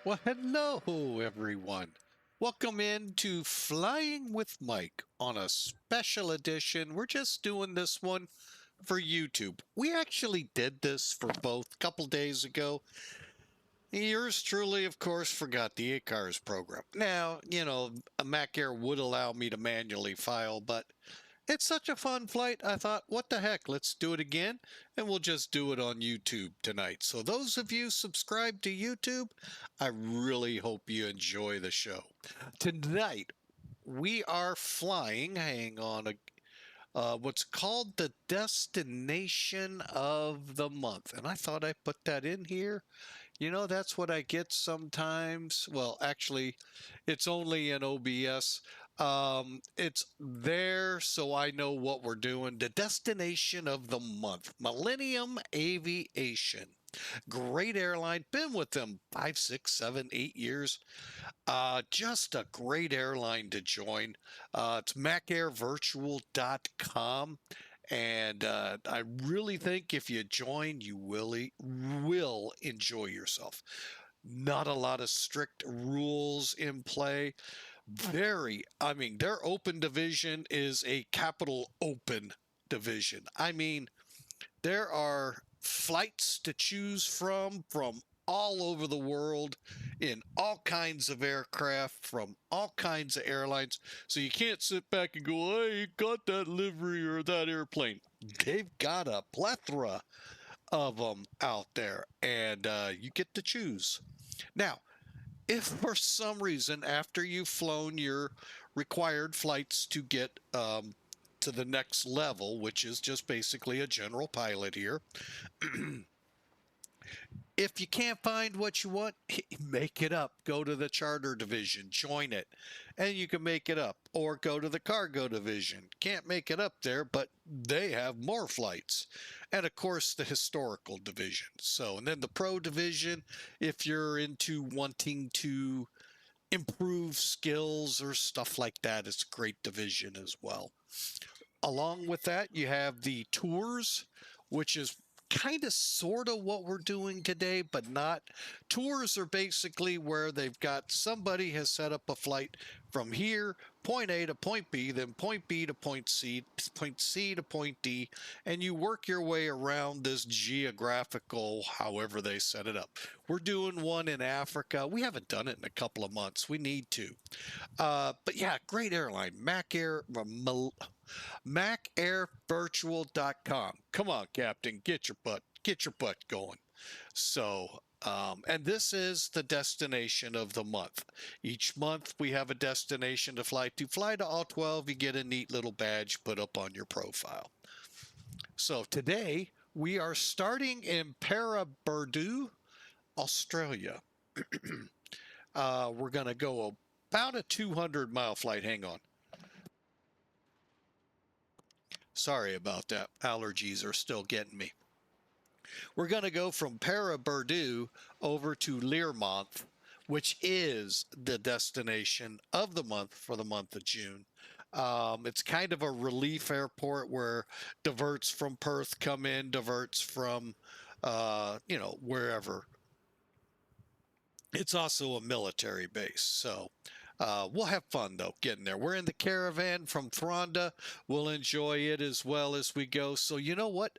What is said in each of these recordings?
Well, hello, everyone. Welcome in to Flying with Mike on a special edition. We're just doing this one for YouTube. We actually did this for both a couple days ago. Yours truly, of course, forgot the ACARS program. Now, a MACAIR would allow me to manually file, but it's such a fun flight, I thought, what the heck, let's do it again, and we'll just do it on YouTube tonight. So those of you subscribed to YouTube, I really hope you enjoy the show. Tonight, we are flying, hang on, what's called the destination of the month. And I thought I put that in here. That's what I get sometimes. Well, actually, it's only in OBS. It's there so I know what we're doing. The destination of the month, Millennium Aviation. Great airline. Been with them 5, 6, 7, 8 years. Just a great airline to join. It's MACAIRvirtual.com. And I really think if you join, you will enjoy yourself. Not a lot of strict rules in play. Their open division is a capital open division. There are flights to choose from all over the world in all kinds of aircraft from all kinds of airlines. So you can't sit back and go, hey, you got that livery or that airplane. They've got a plethora of them out there, and you get to choose. Now, if for some reason after you've flown your required flights to get to the next level, which is just basically a general pilot here, if you can't find what you want, make it up. Go to the charter division, join it, and you can make it up. Or go to the cargo division. Can't make it up there, but they have more flights. And of course, the historical division. And then the pro division, if you're into wanting to improve skills or stuff like that, it's a great division as well. Along with that, you have the tours, which is kind of sort of what we're doing today, but not. Tours are basically where they've got somebody has set up a flight from here, point A to point B, then point B to point C to point D, and you work your way around this geographical, however they set it up. We're doing one in Africa. We haven't done it in a couple of months. We need to. But yeah, great airline, MACAIR. MACAIRvirtual.com. Come on, Captain, get your butt going. And this is the destination of the month. Each month we have a destination to fly to. Fly to all 12, you get a neat little badge put up on your profile. So today we are starting in Paraburdoo, Australia. We're going to go about a 200-mile flight. Hang on. Sorry about that. Allergies are still getting me. We're going to go from Paraburdoo over to Learmonth, which is the destination of the month for the month of June. It's kind of a relief airport where diverts from Perth come in, diverts from, wherever. It's also a military base, so we'll have fun, though, getting there. We're in the Caravan from Thranda. We'll enjoy it as well as we go. So you know what?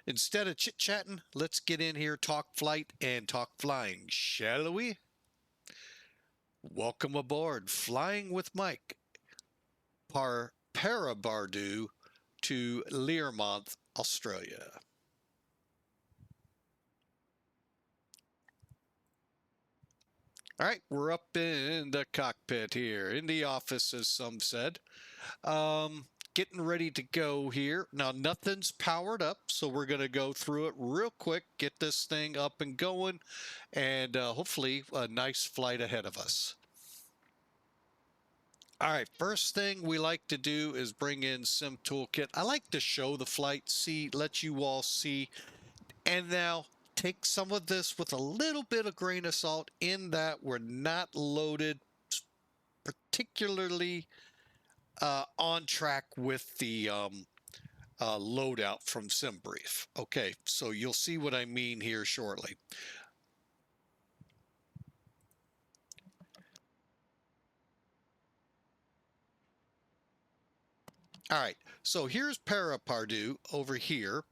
Instead of chit-chatting, let's get in here, talk flight, and talk flying, shall we? Welcome aboard Flying with Mike, Paraburdoo to Learmonth, Australia. All right, we're up in the cockpit here, in the office, as some said. Getting ready to go here. Now, nothing's powered up, so we're going to go through it real quick, get this thing up and going, and hopefully a nice flight ahead of us. All right, first thing we like to do is bring in Sim Toolkit. I like to show the flight, let you all see, and now take some of this with a little bit of grain of salt in that we're not loaded particularly on track with the loadout from SimBrief. Okay, so you'll see what I mean here shortly. All right, so here's Paraburdoo over here,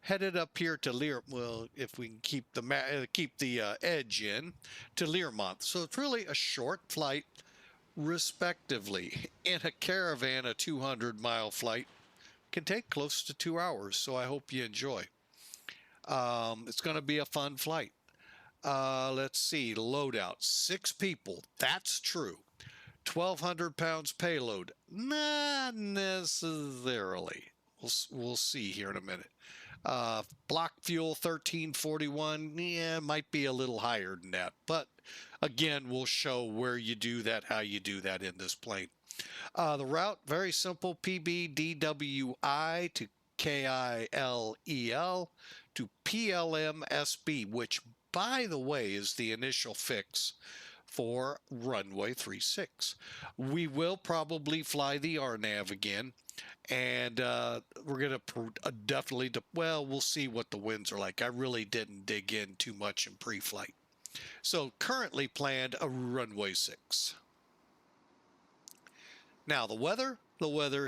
headed up here to well, if we can keep the edge in, to Learmonth. So it's really a short flight, respectively. In a Caravan, a 200-mile flight can take close to 2 hours, so I hope you enjoy. It's going to be a fun flight. Let's see, loadout, 6 people. That's true. 1,200 pounds payload. Not necessarily. We'll see here in a minute. Block fuel 1341. Yeah, might be a little higher than that. But again, we'll show where you do that, how you do that in this plane. The route, very simple. PBDWI to KILEL to PLMSB, which, by the way, is the initial fix for runway 36. We will probably fly the RNAV again, and we're going to definitely, well, we'll see what the winds are like. I really didn't dig in too much in pre-flight. So currently planned a runway 6. Now the weather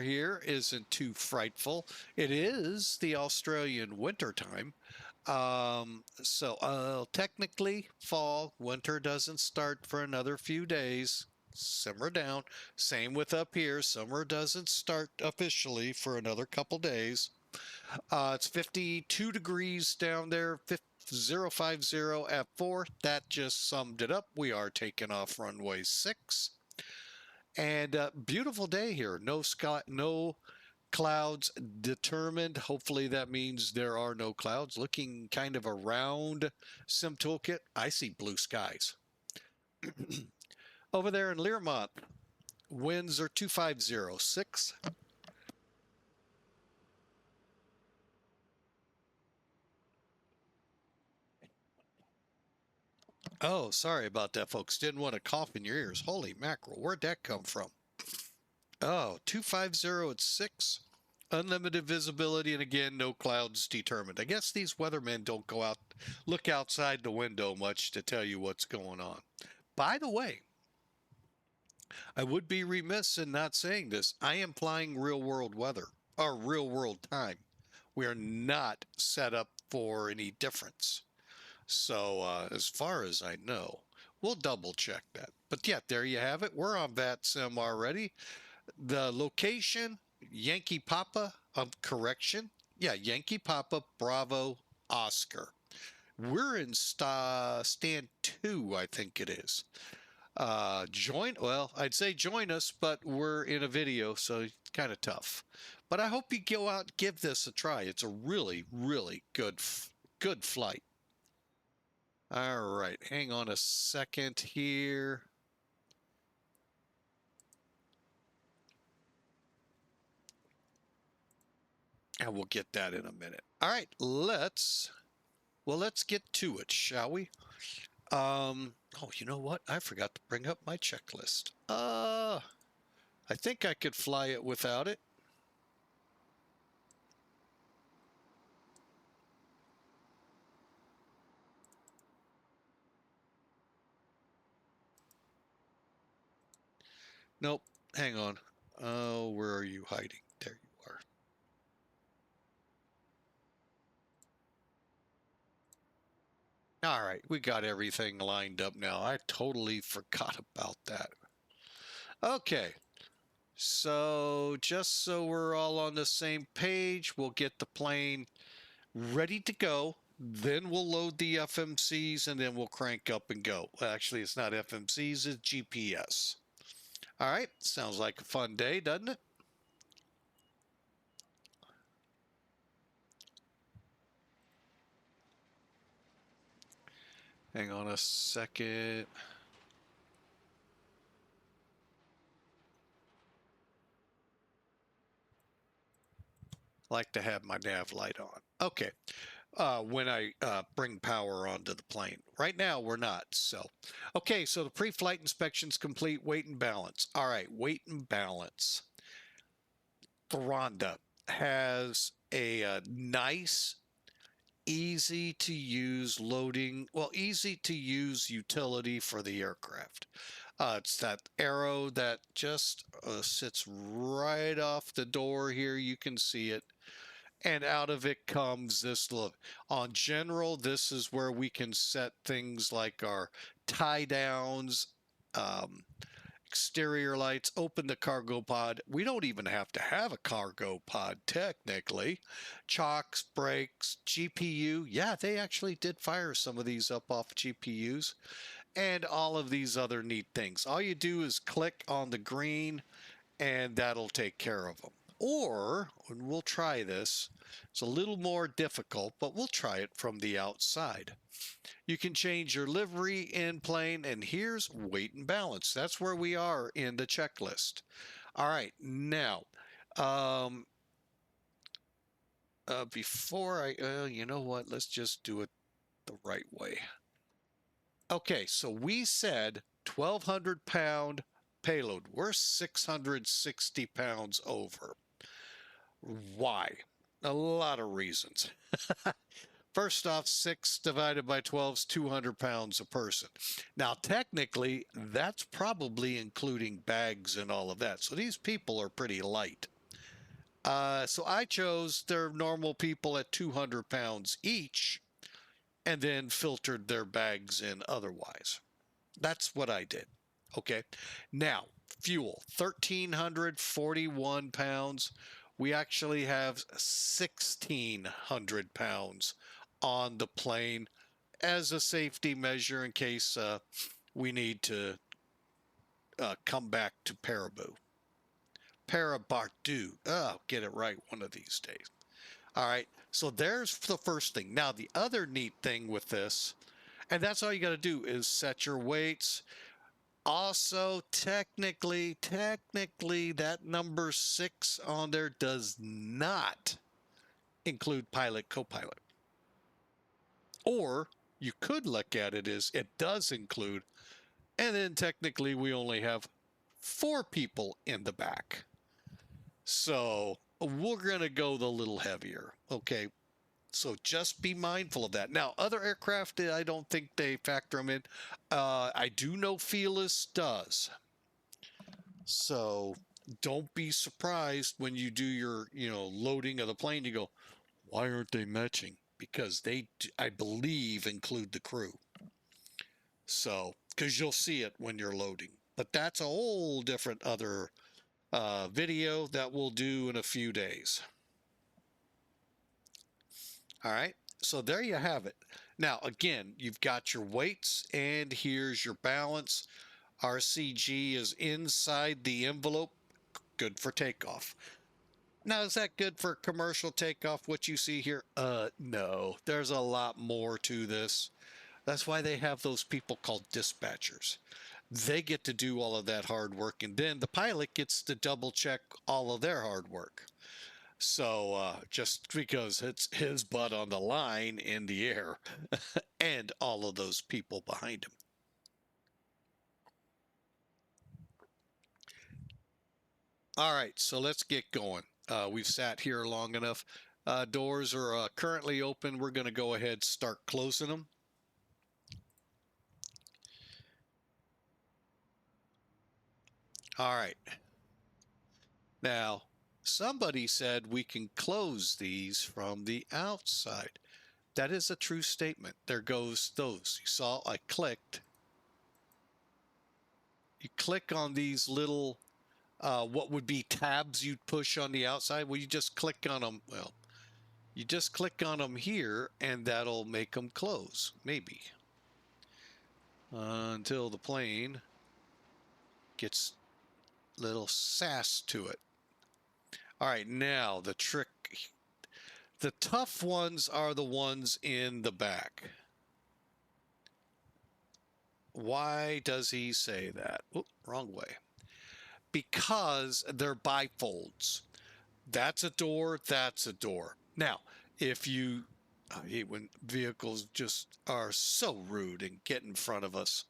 here isn't too frightful. It is the Australian winter time. Technically fall, winter doesn't start for another few days. Simmer down. Same with up here. Summer doesn't start officially for another couple days. It's 52 degrees down there, 050 F4. That just summed it up. We are taking off runway 6. And beautiful day here. No sky, no clouds determined. Hopefully that means there are no clouds. Looking kind of around Sim Toolkit, I see blue skies. Over there in Learmonth, winds are 2506. Oh, sorry about that, folks. Didn't want to cough in your ears. Holy mackerel, where'd that come from? Oh, 250 at 6. Unlimited visibility, and again, no clouds determined. I guess these weathermen don't go out, look outside the window much to tell you what's going on. By the way, I would be remiss in not saying this. I am flying real world weather, or real world time. We are not set up for any difference. So as far as I know, we'll double check that. But yeah, there you have it. We're on VATSIM already. The location, Yankee Papa, correction. Yeah, Yankee Papa, Bravo, Oscar. We're in stand 2, I think it is. Well, I'd say join us, but we're in a video, so it's kind of tough. But I hope you go out and give this a try. It's a really, really good flight. All right, hang on a second here. And we'll get that in a minute. All right, let's get to it, shall we? Oh, you know what? I forgot to bring up my checklist. I think I could fly it without it. Nope, hang on. Oh, where are you hiding? There you are. All right, we got everything lined up now. I totally forgot about that. Okay, so just so we're all on the same page, we'll get the plane ready to go. Then we'll load the FMCs and then we'll crank up and go. Well, actually, it's not FMCs, it's GPS. All right, sounds like a fun day, doesn't it? Hang on a second. I like to have my nav light on. Okay. When I bring power onto the plane. Right now, we're not. So, okay, so the pre-flight inspection's complete. Weight and balance. All right, weight and balance. Thranda has a nice, easy to use loading, well, easy to use utility for the aircraft. It's that arrow that just sits right off the door here. You can see it. And out of it comes this look. On general, this is where we can set things like our tie downs, um, exterior lights, open the cargo pod. We don't even have to have a cargo pod technically. Chocks, brakes, GPU. Yeah, they actually did fire some of these up off GPUs and all of these other neat things. All you do is click on the green and that'll take care of them. Or, and we'll try this, it's a little more difficult, but we'll try it from the outside. You can change your livery in plane, and here's weight and balance. That's where we are in the checklist. All right, now, before you know what, let's just do it the right way. Okay, so we said 1,200 pound payload. We're 660 pounds over. Why? A lot of reasons. First off, 6 divided by 12 is 200 pounds a person. Now, technically, that's probably including bags and all of that. So these people are pretty light. So I chose their normal people at 200 pounds each and then filtered their bags in otherwise. That's what I did. Okay. Now, fuel, 1,341 pounds. We actually have 1,600 pounds on the plane as a safety measure in case we need to come back to Paraburdoo. Oh, get it right one of these days. All right, so there's the first thing. Now, the other neat thing with this, and that's all you got to do is set your weights. Also, technically, that number 6 on there does not include pilot, co-pilot. Or you could look at it as it does include, and then technically we only have 4 people in the back. So we're going to go the little heavier. Okay. So just be mindful of that. Now, other aircraft, I don't think they factor them in. I do know Fearless does. So don't be surprised when you do your, loading of the plane. You go, why aren't they matching? Because they, I believe, include the crew. So, because you'll see it when you're loading. But that's a whole different other video that we'll do in a few days. All right, so there you have it. Now, again, you've got your weights, and here's your balance. RCG is inside the envelope, good for takeoff. Now, is that good for commercial takeoff, what you see here? No, there's a lot more to this. That's why they have those people called dispatchers. They get to do all of that hard work, and then the pilot gets to double check all of their hard work. So just because it's his butt on the line in the air and all of those people behind him. All right, so let's get going. We've sat here long enough. Doors are currently open. We're going to go ahead and start closing them. All right. Now, somebody said we can close these from the outside. That is a true statement. There goes those. You saw I clicked. You click on these little, what would be tabs you'd push on the outside. Well, you just click on them. Well, you just click on them here and that'll make them close. Maybe. Until the plane gets little sass to it. All right, now the trick. The tough ones are the ones in the back. Why does he say that? Oop, wrong way. Because they're bifolds. That's a door, that's a door. Now, if you, I hate when vehicles just are so rude and get in front of us.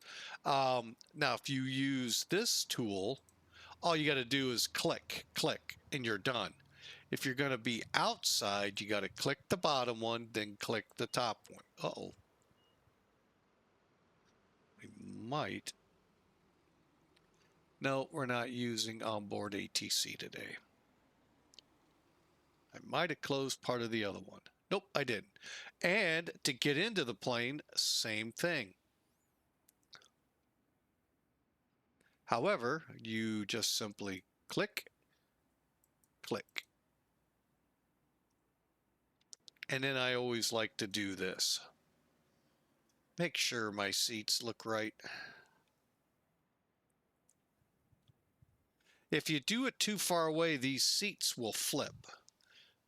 Now, if you use this tool, all you got to do is click, and you're done. If you're going to be outside, you got to click the bottom one, then click the top one. Uh-oh. We might No, we're not using onboard ATC today. I might have closed part of the other one. Nope, I didn't. And to get into the plane, same thing. However, you just simply click, click. And then I always like to do this. Make sure my seats look right. If you do it too far away, these seats will flip.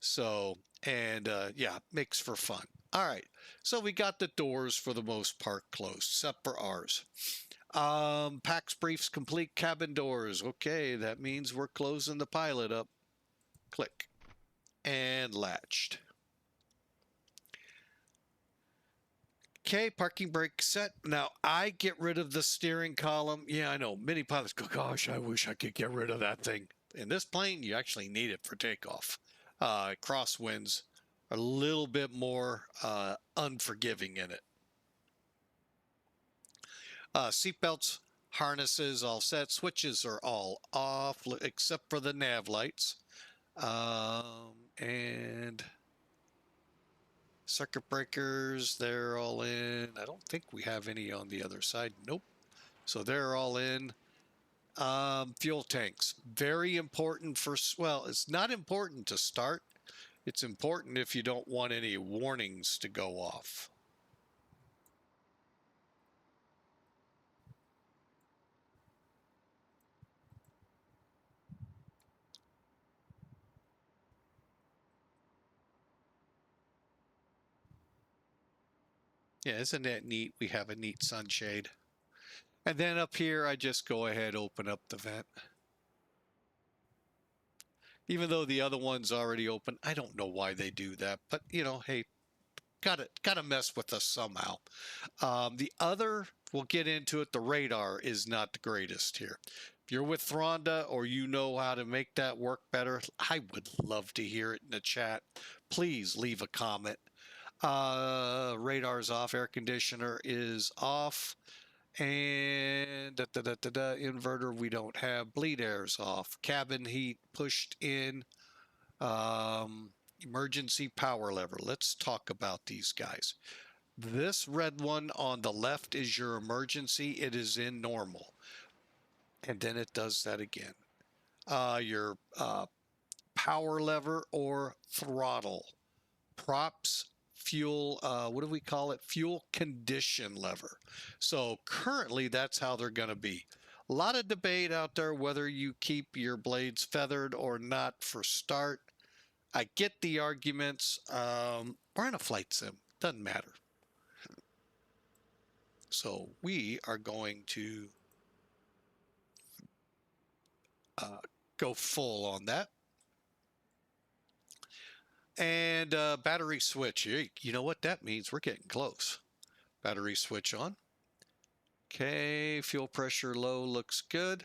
So, and yeah, makes for fun. All right, so we got the doors for the most part closed, except for ours. Packs, briefs, complete, cabin doors. Okay, that means we're closing the pilot up. Click. And latched. Okay, parking brake set. Now, I get rid of the steering column. Yeah, I know. Many pilots go, gosh, I wish I could get rid of that thing. In this plane, you actually need it for takeoff. Crosswinds are a little bit more unforgiving in it. Seatbelts, harnesses all set. Switches are all off except for the nav lights. And circuit breakers, they're all in. I don't think we have any on the other side. Nope. So they're all in. Fuel tanks, very important for, well, it's not important to start. It's important if you don't want any warnings to go off. Yeah, isn't that neat? We have a neat sunshade. And then up here, I just go ahead, open up the vent. Even though the other one's already open, I don't know why they do that, but you know, hey, gotta mess with us somehow. The other, we'll get into it, the radar is not the greatest here. If you're with Thranda or you know how to make that work better, I would love to hear it in the chat. Please leave a comment. Radar's off, air conditioner is off, and inverter we don't have, bleed air's off, cabin heat pushed in, emergency power lever. Let's talk about these guys. This red one on the left is your emergency. It is in normal. And then it does that again. Your power lever or throttle. Props, fuel, what do we call it? Fuel condition lever. So currently that's how they're going to be. A lot of debate out there whether you keep your blades feathered or not for start. I get the arguments. We're in a flight sim. Doesn't matter. So we are going to go full on that. And battery switch. You know what that means? We're getting close. Battery switch on. Okay, fuel pressure low looks good.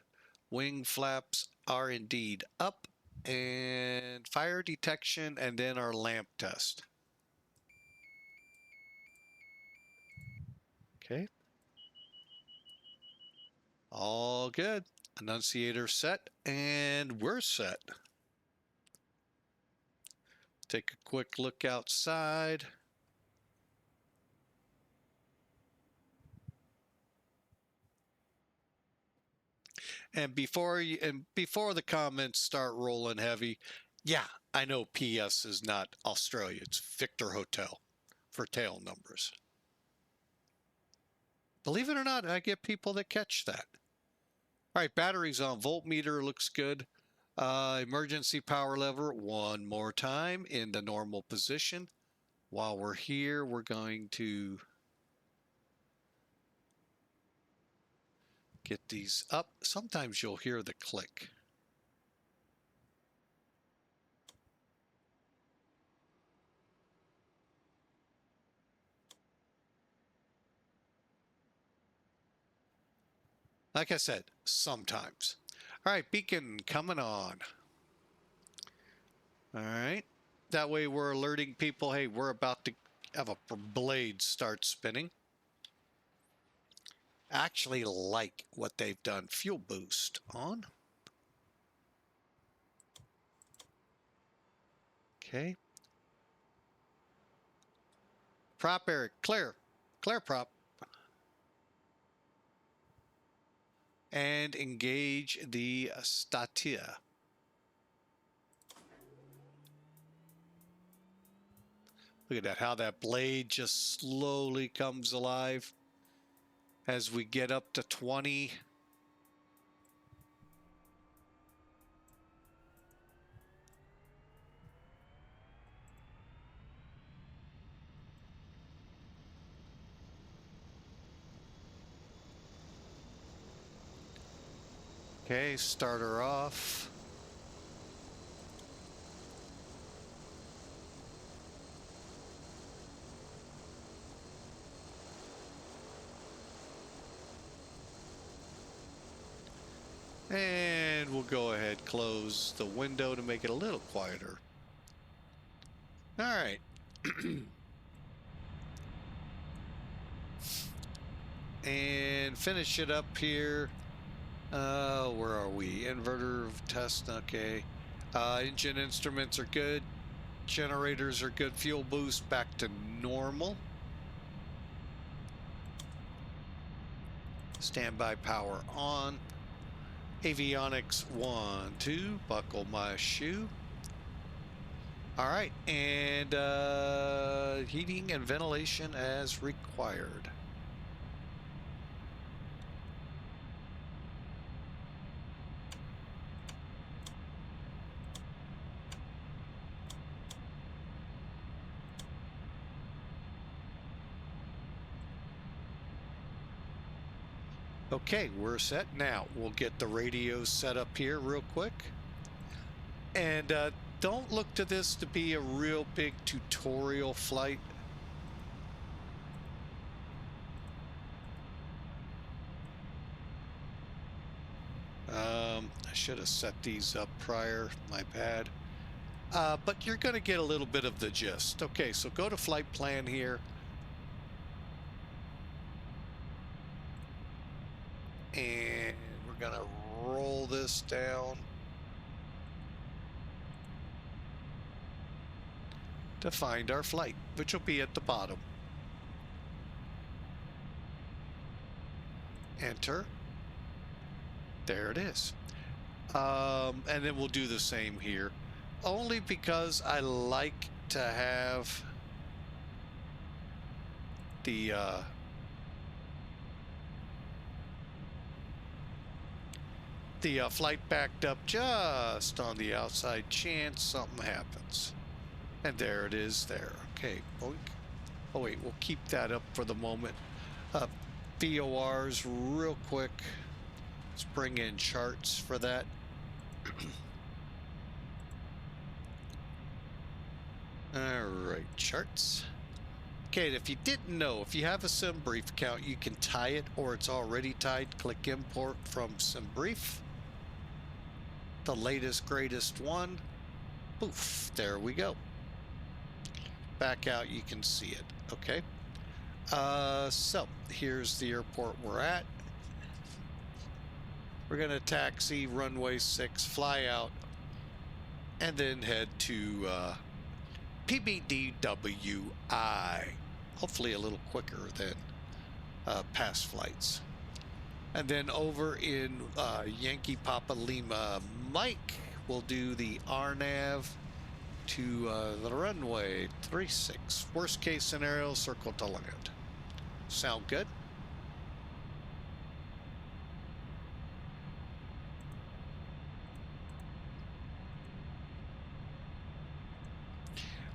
Wing flaps are indeed up. And fire detection, and then our lamp test. Okay. All good. Annunciator set, and we're set. Take a quick look outside. And before the comments start rolling heavy, yeah, I know PS is not Australia. It's Victor Hotel for tail numbers. Believe it or not, I get people that catch that. All right, batteries on. Voltmeter looks good. Emergency power lever one more time in the normal position. While we're here, we're going to get these up. Sometimes you'll hear the click. Like I said, sometimes. All right, beacon coming on. All right. That way we're alerting people, hey, we're about to have a blade start spinning. actually like what they've done. Fuel boost on. Okay. Prop Eric, clear. Clear prop. And engage the Statia. Look at that, how that blade just slowly comes alive as we get up to 20. Okay, start her off. And we'll go ahead, close the window to make it a little quieter. All right. And finish it up here. Where are we? Inverter test, okay. Engine instruments are good. Generators are good. Fuel boost back to normal. Standby power on. Avionics 1, 2. Buckle my shoe. All right, and heating and ventilation as required. Okay, we're set now. We'll get the radios set up here real quick. And don't look to this to be a real big tutorial flight. I should have set these up prior, my bad. But you're going to get a little bit of the gist. Okay, so go to flight plan here. And we're going to roll this down to find our flight, which will be at the bottom. Enter. There it is. And then we'll do the same here, only because I like to have the flight backed up just on the outside chance something happens. And there it is there. Okay, boink. Oh wait, we'll keep that up for the moment. VORs real quick. Let's bring in charts for that. All right, charts. Okay, and if you didn't know, if you have a SimBrief account, you can tie it, or it's already tied. Click import from SimBrief. The latest, greatest one. Poof, there we go. Back out, you can see it. Okay. So here's the airport we're at. We're going to taxi runway 6, fly out, and then head to PBDWI. Hopefully a little quicker than past flights. And then over in Yankee Papa Lima Mike, we'll do the RNAV to the runway 36. Worst case scenario, circle to land. Sound good?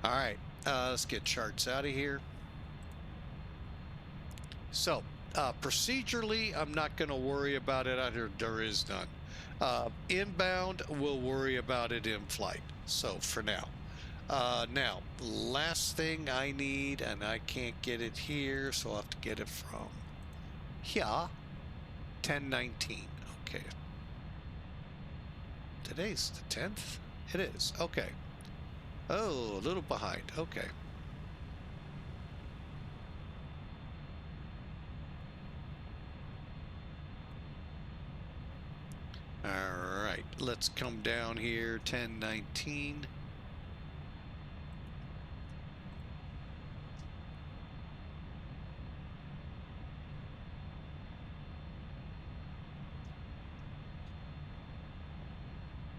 All right, let's get charts out of here. So, procedurally, I'm not going to worry about it. There is none. Inbound, we'll worry about it in flight. So, for now. Now, last thing I need, and I can't get it here, so I'll have to get it from here. 1019. Okay. Today's the 10th? It is. Okay. Oh, a little behind. Okay. let's come down here, 1019.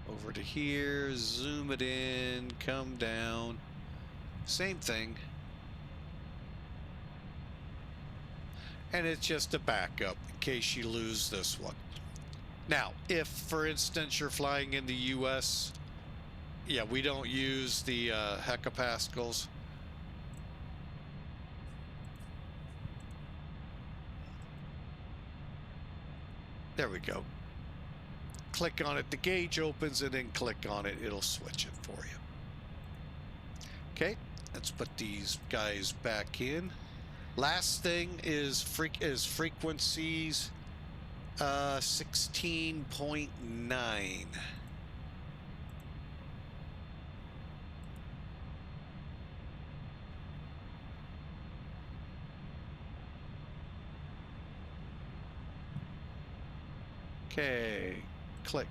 Over to here, zoom it in, come down. Same thing. And it's just a backup in case you lose this one. Now, if, for instance, you're flying in the US, yeah, we don't use the hectopascals. There we go. Click on it, the gauge opens, and then click on it, it'll switch it for you. Okay, let's put these guys back in. Last thing is frequencies, 16.9. Okay, click.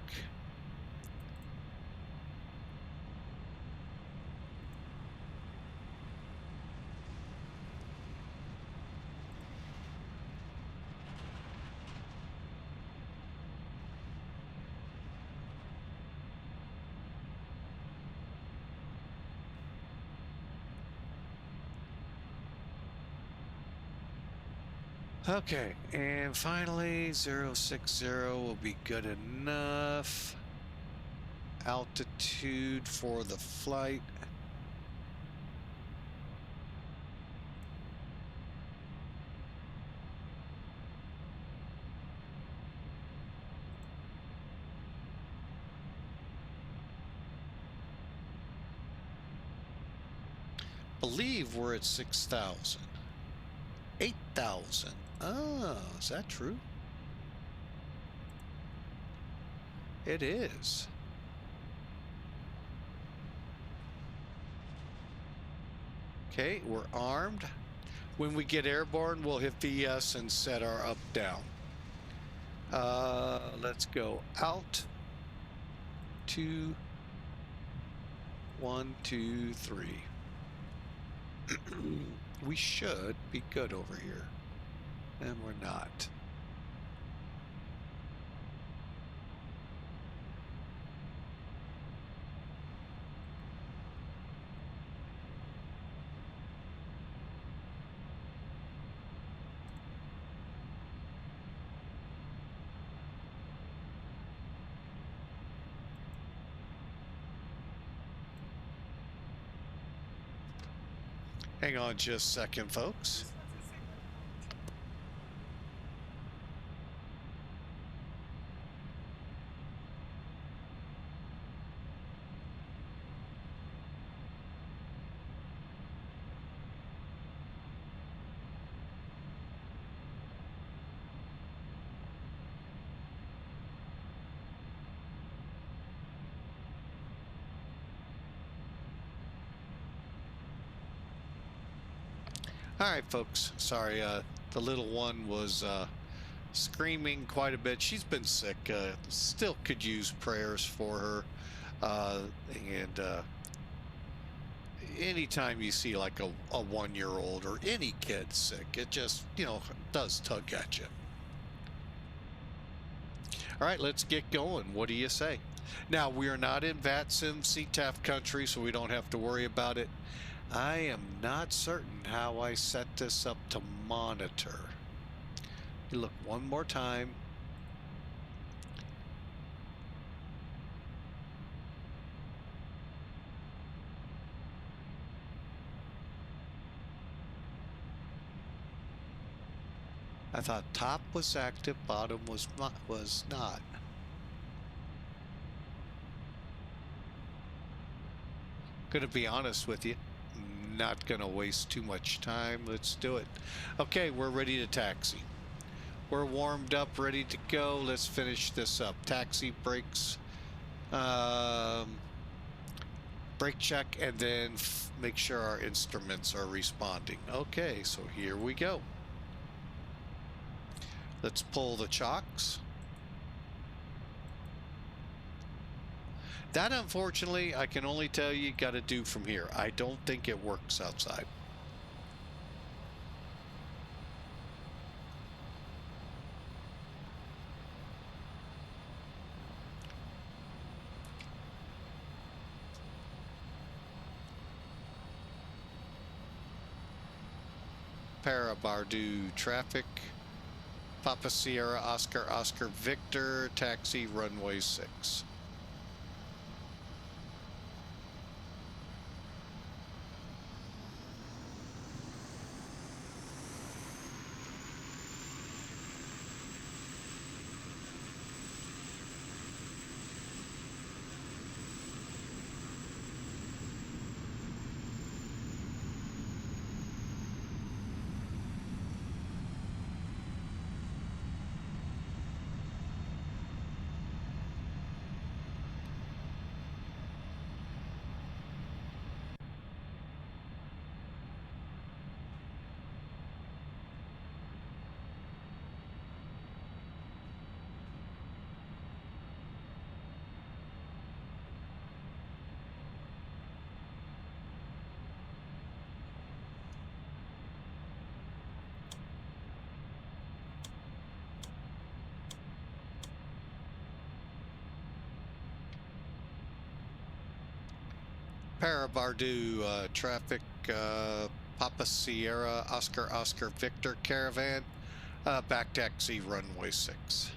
Okay, and finally 060 will be good enough. Altitude for the flight. Believe we're at 6,000. 8,000. Oh, is that true? It is. Okay, we're armed. When we get airborne, we'll hit VS and set our up down. Let's go out. 2, 1, 2, 3. We should be good over here, and we're not. Hang on just a second, folks. All right, folks. Sorry, the little one was screaming quite a bit. She's been sick. Still could use prayers for her. And anytime you see like a 1-year-old or any kid sick, it just, you know, does tug at you. All right, let's get going. What do you say? Now, we are not in VATSIM CTAF country, so we don't have to worry about it. I am not certain how I set this up to monitor. You look one more time. I thought top was active, bottom was not. Gonna be honest with you. Not gonna waste too much time. Let's do it. Okay, we're ready to taxi. We're warmed up, ready to go. Let's finish this up. Taxi, brakes, brake check, and then make sure our instruments are responding. Okay, so here we go. Let's pull the chocks. That, unfortunately, I can only tell you got to do from here. I don't think it works outside. Paraburdoo traffic. Papa Sierra Oscar Oscar Victor taxi runway 6. Paraburdoo traffic, Papa Sierra Oscar Oscar Victor Caravan, back taxi runway 6.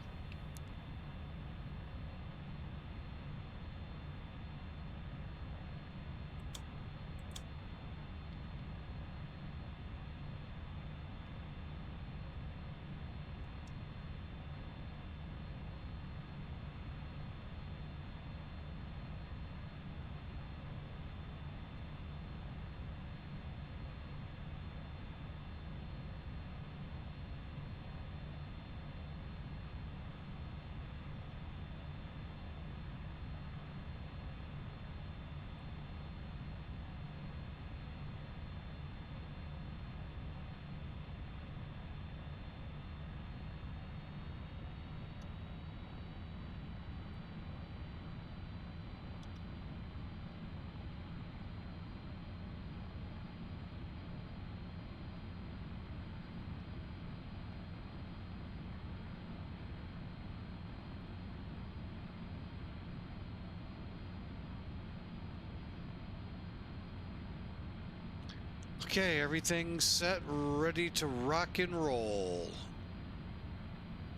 Okay, everything's set, ready to rock and roll.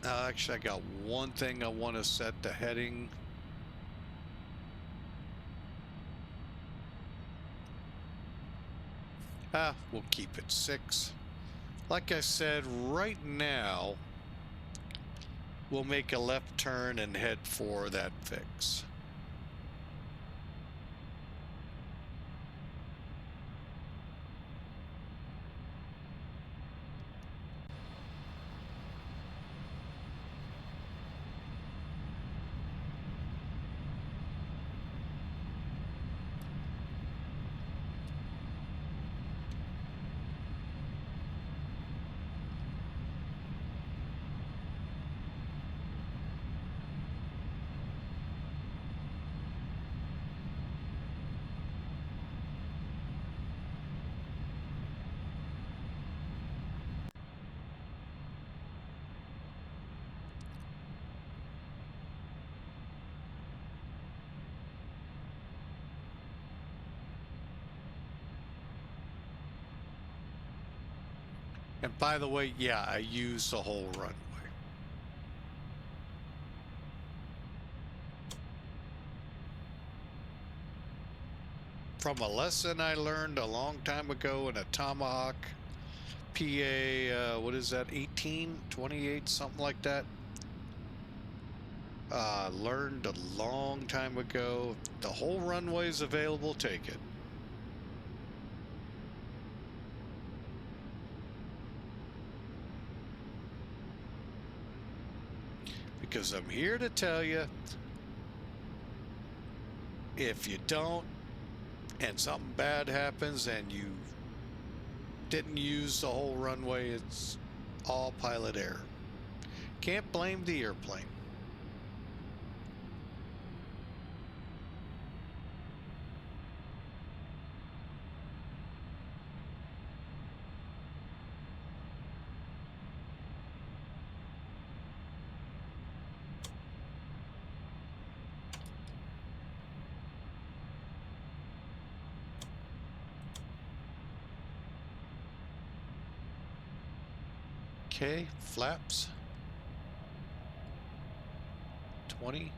Actually, I got one thing I want to set the heading. We'll keep it 6. Like I said, right now, we'll make a left turn and head for that fix. And by the way, yeah, I use the whole runway. From a lesson I learned a long time ago in a Tomahawk PA, what is that, 18, 28, something like that. Learned a long time ago. The whole runway is available, take it. Because I'm here to tell you, if you don't, and something bad happens and you didn't use the whole runway, it's all pilot error. Can't blame the airplane. Okay, flaps. 20.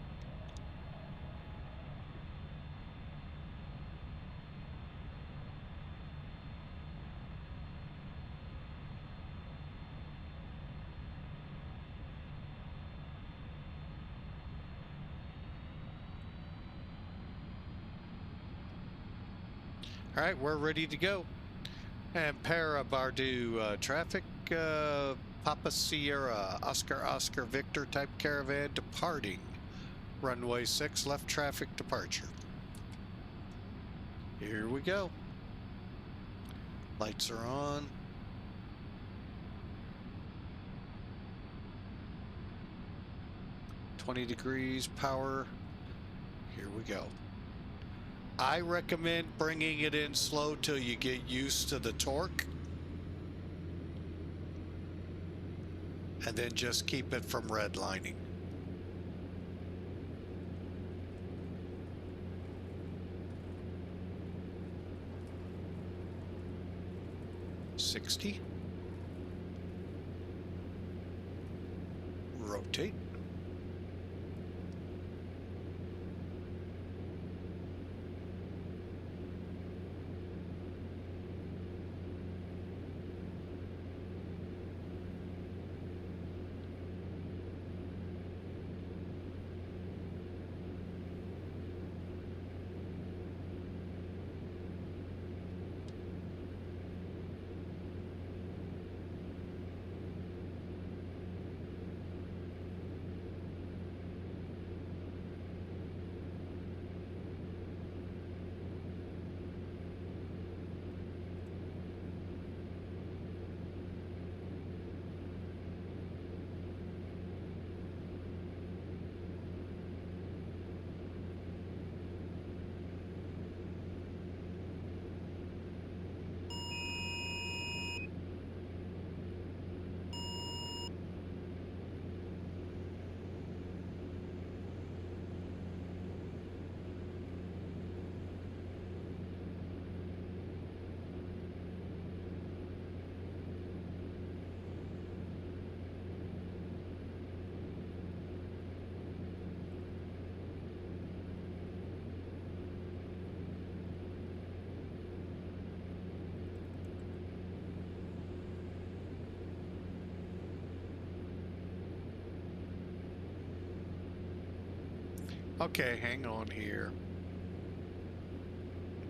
All right, we're ready to go. And Paraburdoo traffic, Papa Sierra, Oscar Victor type caravan departing. Runway 6, left traffic departure. Here we go. Lights are on. .20 degrees, power. Here we go. I recommend bringing it in slow till you get used to the torque. And then just keep it from redlining. .60. Rotate. Okay, hang on here.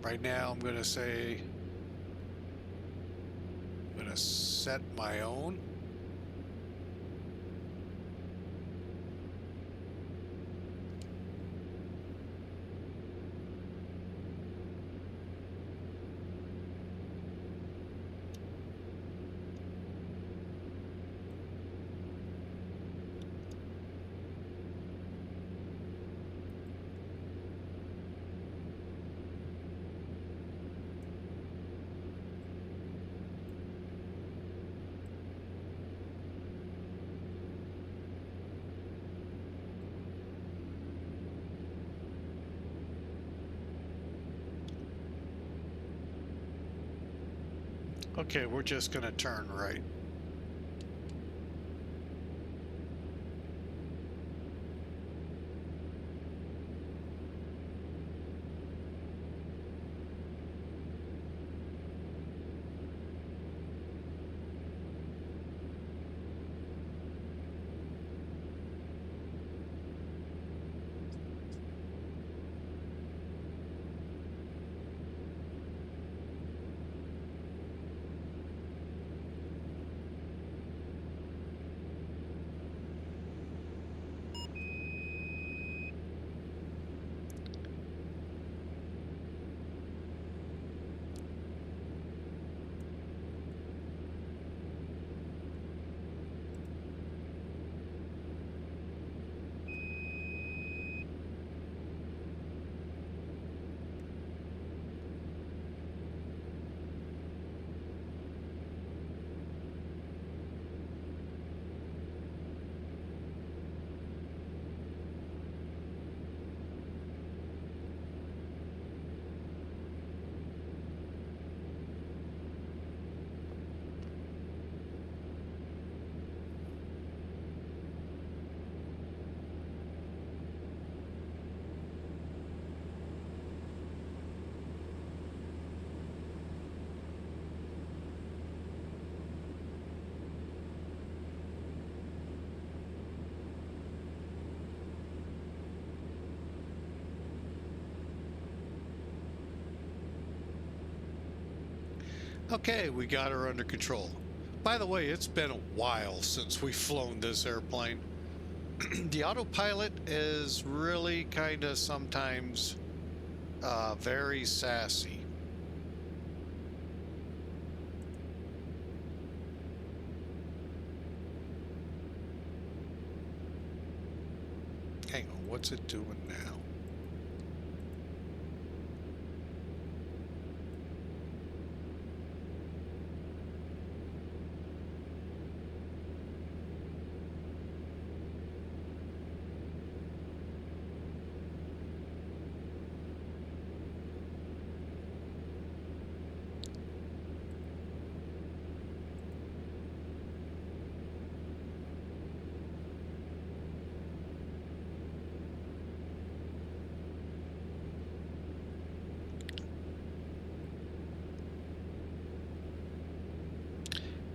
Right now I'm going to say, I'm going to set my own. Okay, we're just going to turn right. Okay, we got her under control. By the way, it's been a while since we've flown this airplane. The autopilot is really kind of sometimes very sassy. Hang on, what's it doing now?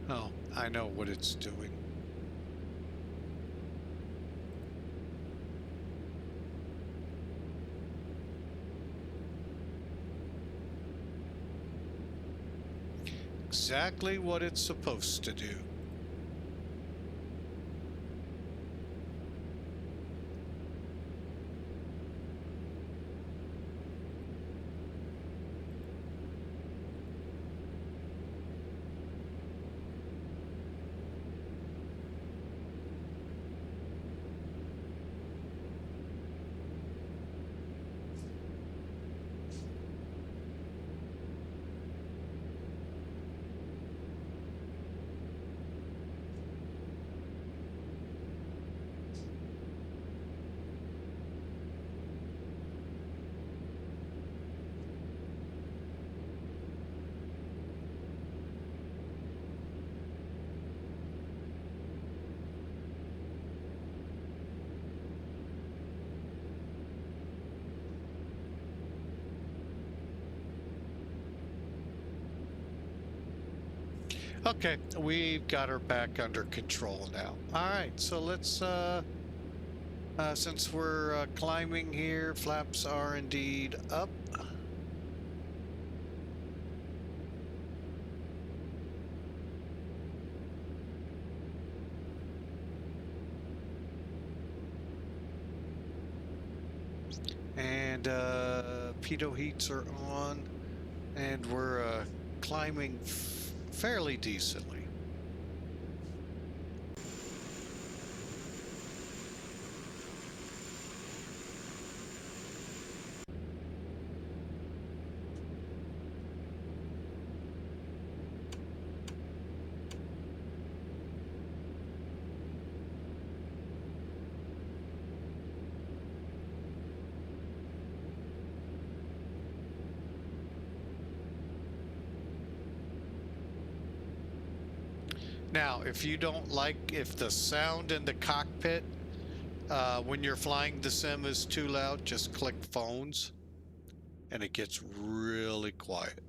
Oh, I know what it's doing. Exactly what it's supposed to do. Okay, we've got her back under control now. All right, so let's, since we're climbing here, flaps are indeed up. And pitot heats are on, and we're climbing fairly decently. Now, if you don't like, if the sound in the cockpit when you're flying the sim is too loud, just click phones and it gets really quiet.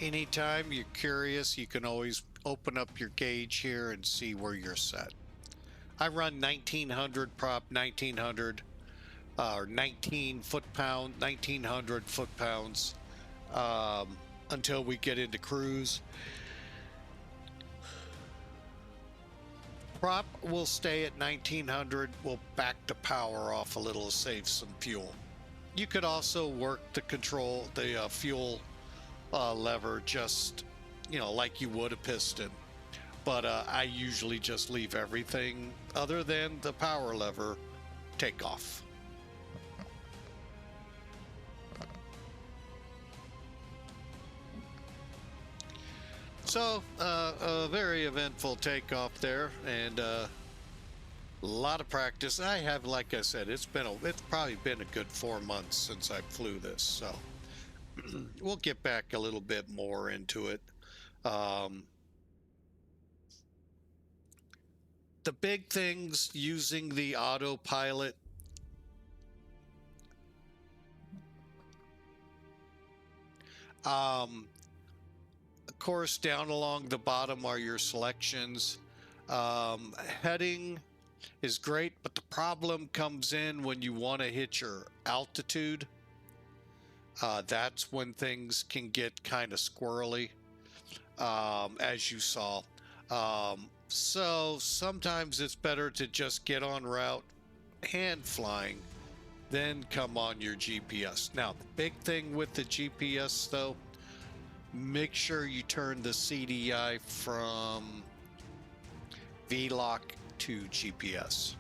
Anytime you're curious, you can always open up your gauge here and see where you're set. I run 1900 prop, 1900 or 19 foot-pound, 1900 foot-pounds until we get into cruise. Prop will stay at 1900. We'll back the power off a little to save some fuel. You could also work the control, the fuel lever just, like you would a piston. But I usually just leave everything other than the power lever take off. So a very eventful takeoff there, and a lot of practice. I have, like I said, it's probably been a good 4 months since I flew this, so we'll get back a little bit more into it. The big things using the autopilot. Of course, down along the bottom are your selections. Heading is great, but the problem comes in when you want to hit your altitude. That's when things can get kind of squirrely, as you saw. So sometimes it's better to just get on route, hand flying, then come on your GPS. Now, the big thing with the GPS, though, make sure you turn the CDI from VLOC to GPS.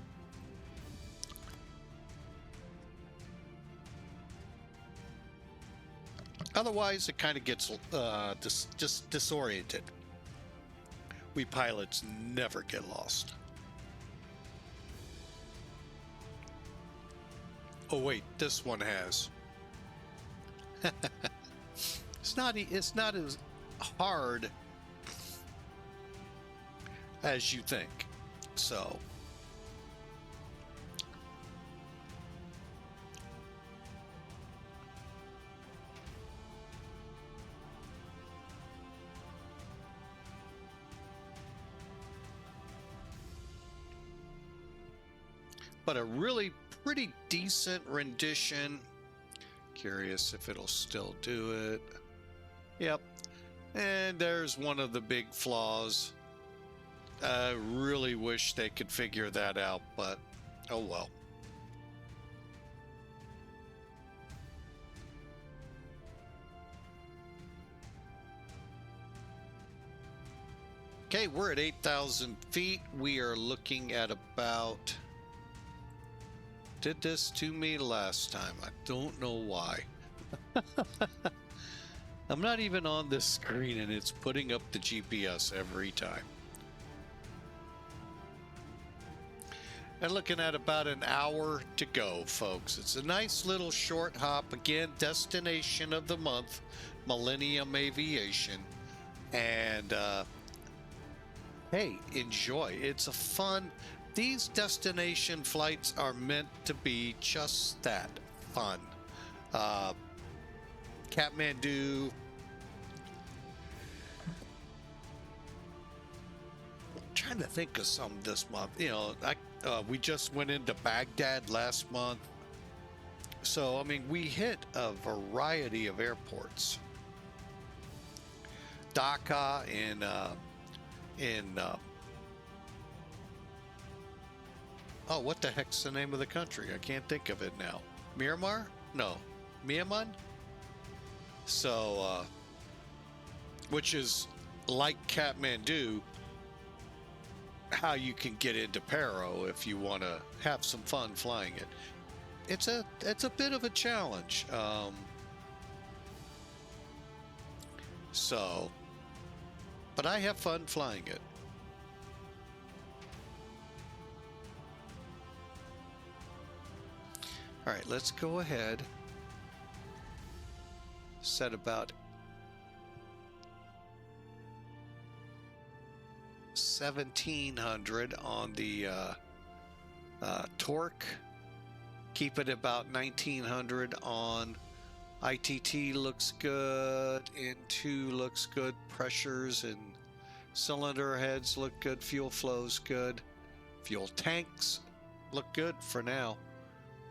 Otherwise, it kind of gets just disoriented. We pilots never get lost. Oh wait, this one has. It's not as hard as you think. So but a really pretty decent rendition. Curious if it'll still do it. Yep. And there's one of the big flaws. I really wish they could figure that out, but oh well. Okay, we're at 8,000 feet. We are looking at about... Did this to me last time. I don't know why. I'm not even on this screen and it's putting up the GPS every time. And looking at about an hour to go, folks. It's a nice little short hop. Again, destination of the month, Millennium Aviation. And hey, enjoy. It's a fun... These destination flights are meant to be just that, fun. Kathmandu. I'm trying to think of some this month. We just went into Baghdad last month. So, I mean, we hit a variety of airports. Dhaka in oh, what the heck's the name of the country? I can't think of it now. Myanmar? No. Myanmar? So, which is like Kathmandu, how you can get into Paro if you want to have some fun flying it. It's a bit of a challenge. So, but I have fun flying it. All right, let's go ahead. Set about 1700 on the torque. Keep it about 1900 on ITT looks good. N2 looks good. Pressures and cylinder heads look good. Fuel flow's good. Fuel tanks look good for now.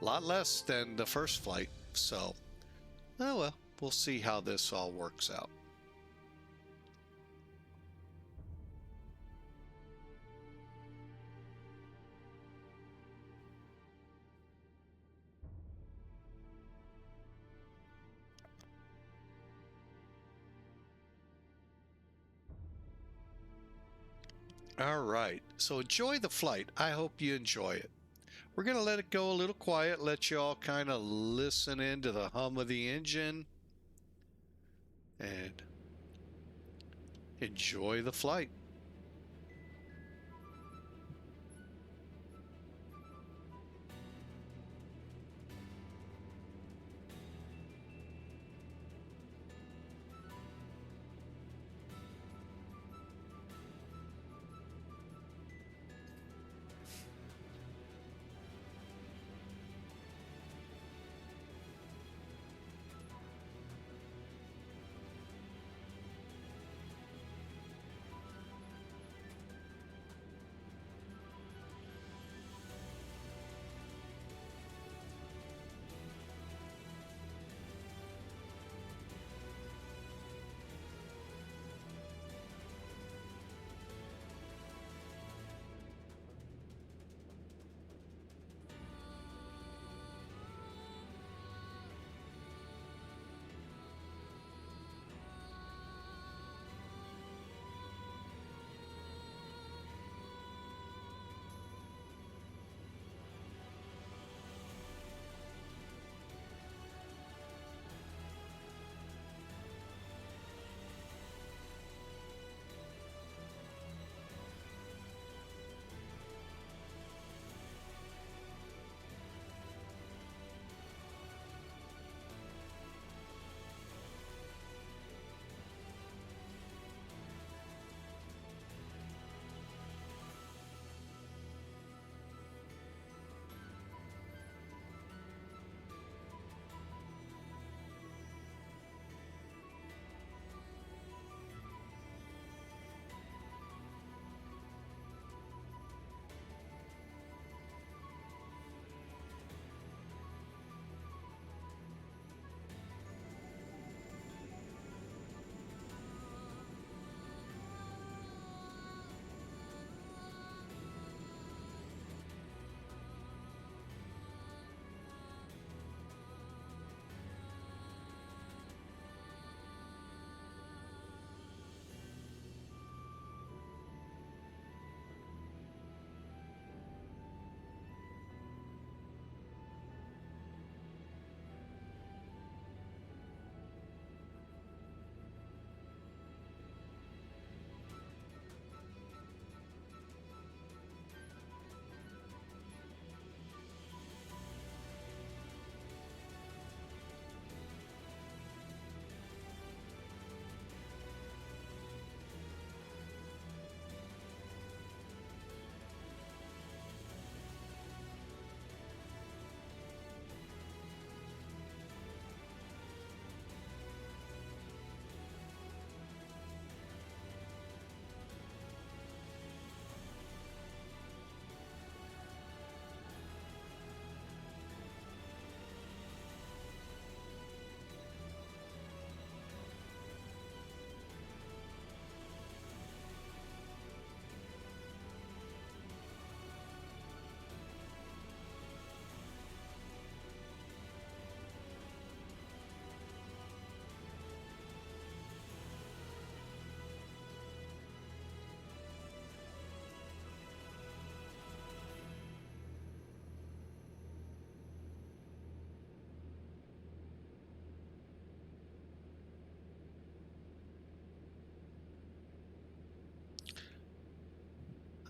A lot less than the first flight. So, oh well, we'll see how this all works out. All right, so enjoy the flight. I hope you enjoy it. We're going to let it go a little quiet, let you all kind of listen into the hum of the engine and enjoy the flight.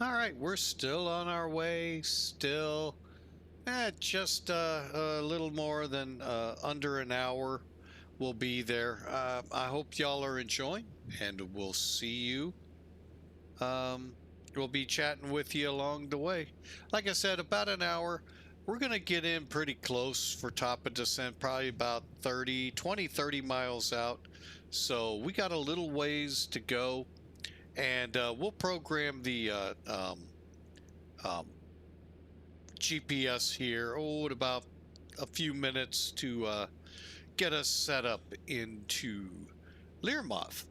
All right, we're still on our way, still just a little more than under an hour. We'll be there. I hope y'all are enjoying, and we'll see you. We'll be chatting with you along the way. Like I said, about an hour. we're going to get in pretty close for top of descent, probably about 30 miles out. So we got a little ways to go, and we'll program the um, GPS here, in about a few minutes to get us set up into Learmonth.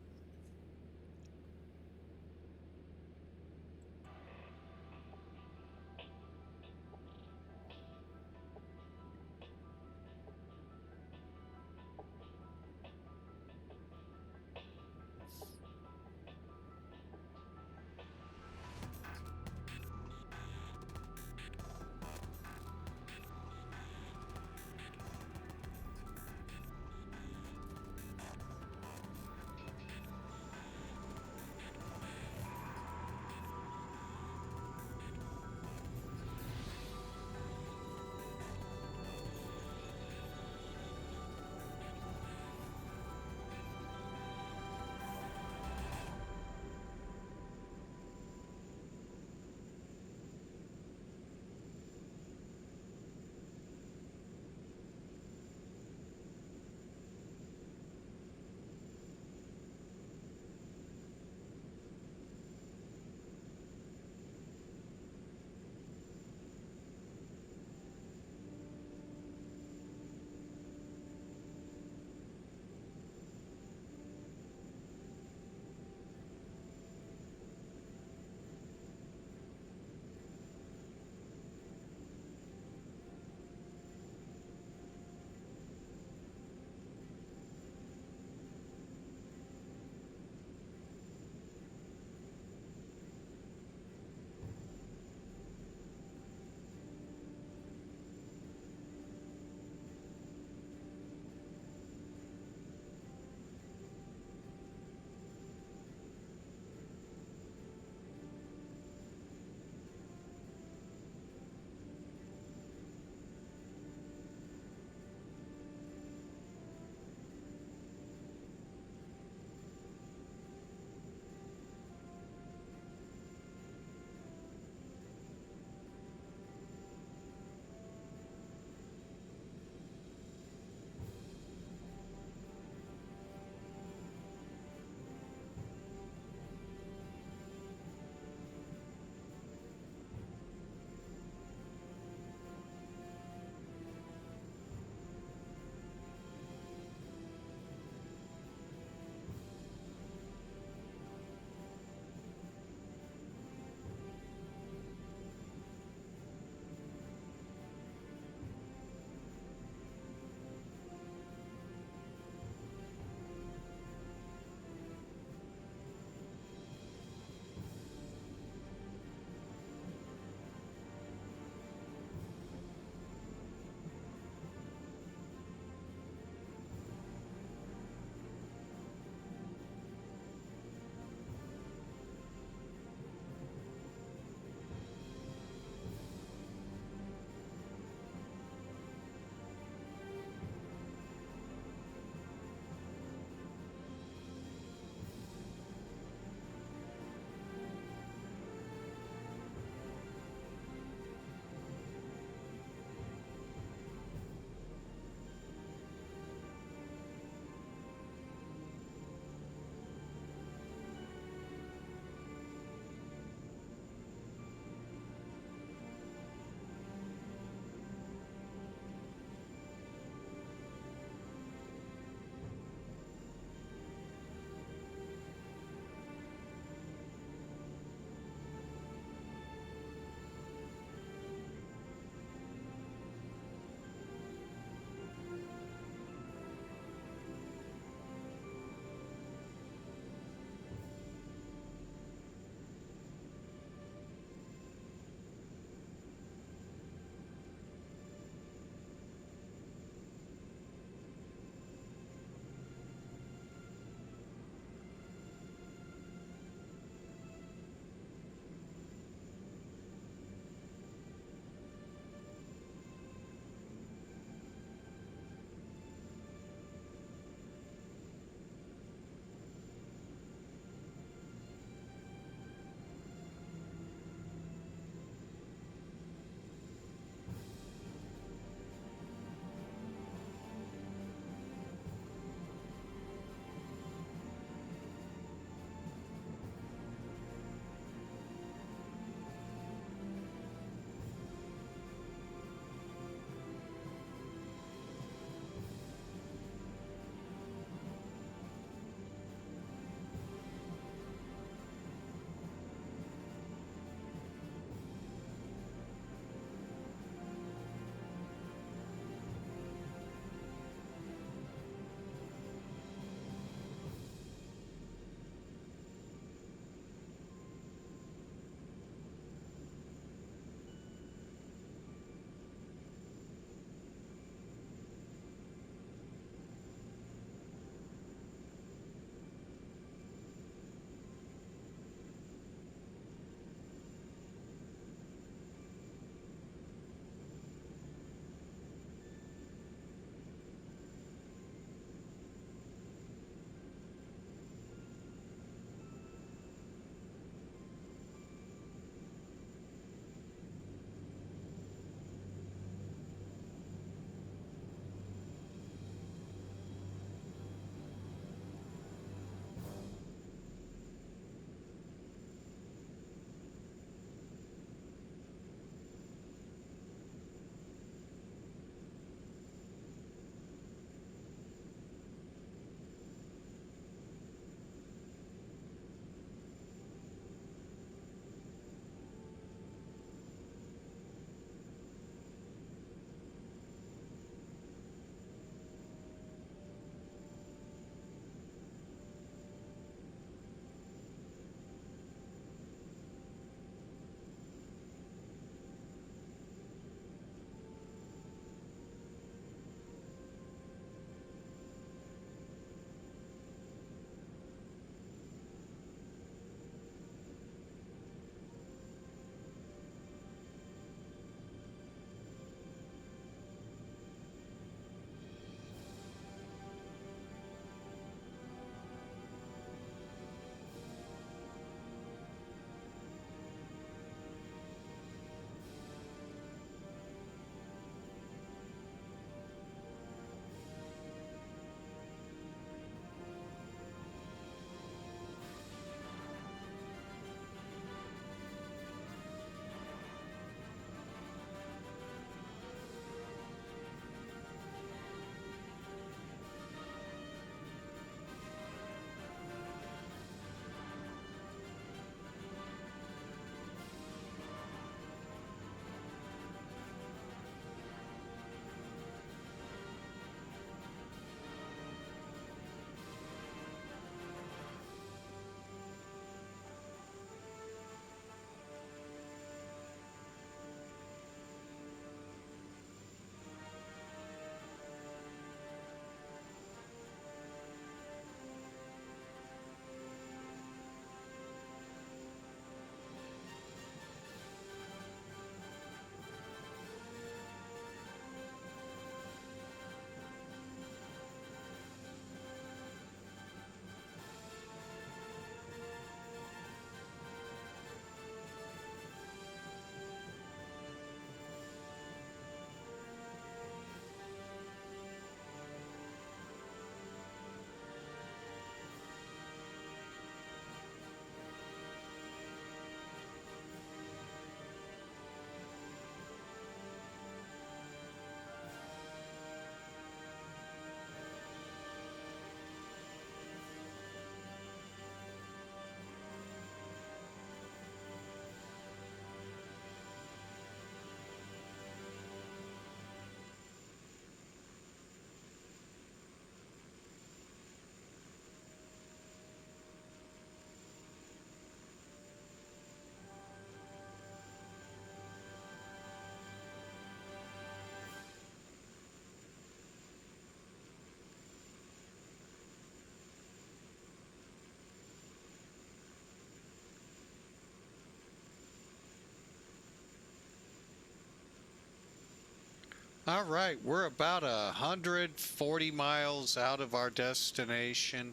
All right, we're about 140 miles out of our destination.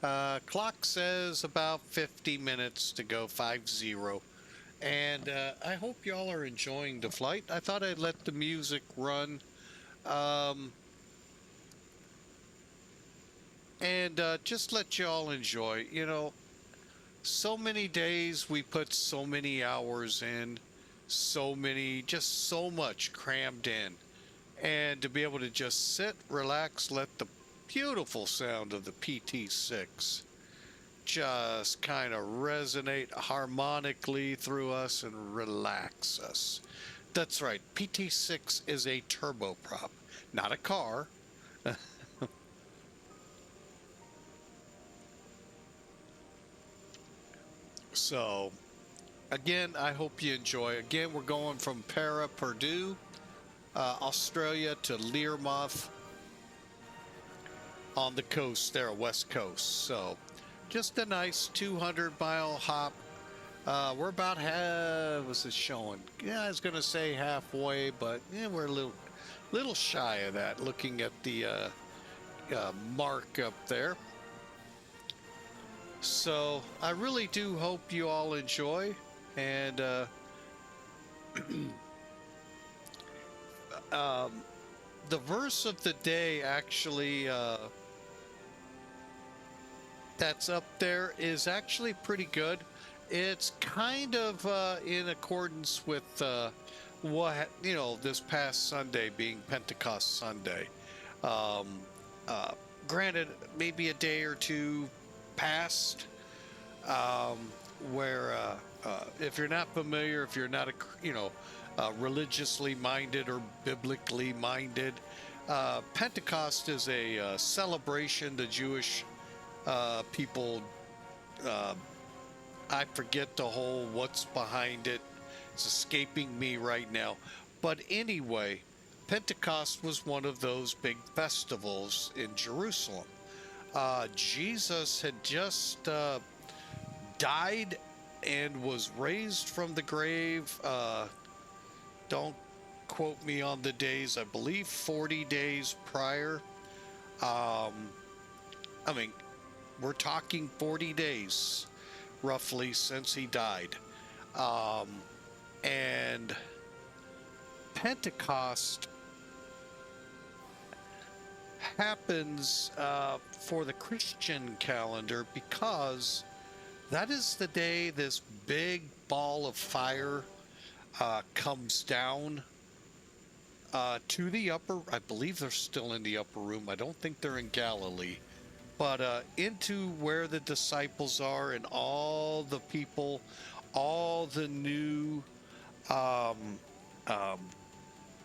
Clock says about 50 minutes to go, 50. And I hope y'all are enjoying the flight. I thought I'd let the music run. Um, and just let y'all enjoy. You know, so many days we put so many hours in, so many, just so much crammed in. And to be able to just sit, relax, let the beautiful sound of the PT6 just kind of resonate harmonically through us and relax us. That's right, PT6 is a turboprop, not a car. So, again, I hope you enjoy. Again, we're going from Paraburdoo, Australia to Learmonth on the coast there, west coast. So, just a nice 200-mile hop. We're about what's it showing? Yeah, I was gonna say halfway, but yeah, we're a little shy of that. Looking at the mark up there. So I really do hope you all enjoy, and um, the verse of the day actually that's up there is actually pretty good. It's kind of in accordance with what, you know, this past Sunday being Pentecost Sunday. Um, uh, Granted, maybe a day or two past, um, where if you're not familiar, if you're not a, you know, religiously minded or biblically minded, Pentecost is a celebration the Jewish people. Uh, I forget the whole what's behind it. It's escaping me right now. But anyway, Pentecost was one of those big festivals in Jerusalem. Jesus had just died and was raised from the grave. Don't quote me on the days, I believe 40 days prior. Um, I mean, we're talking 40 days roughly since he died. Um, and Pentecost happens for the Christian calendar because that is the day this big ball of fire comes down to the upper, I believe they're still in the upper room. I don't think they're in Galilee, but into where the disciples are and all the people, all the new um, um,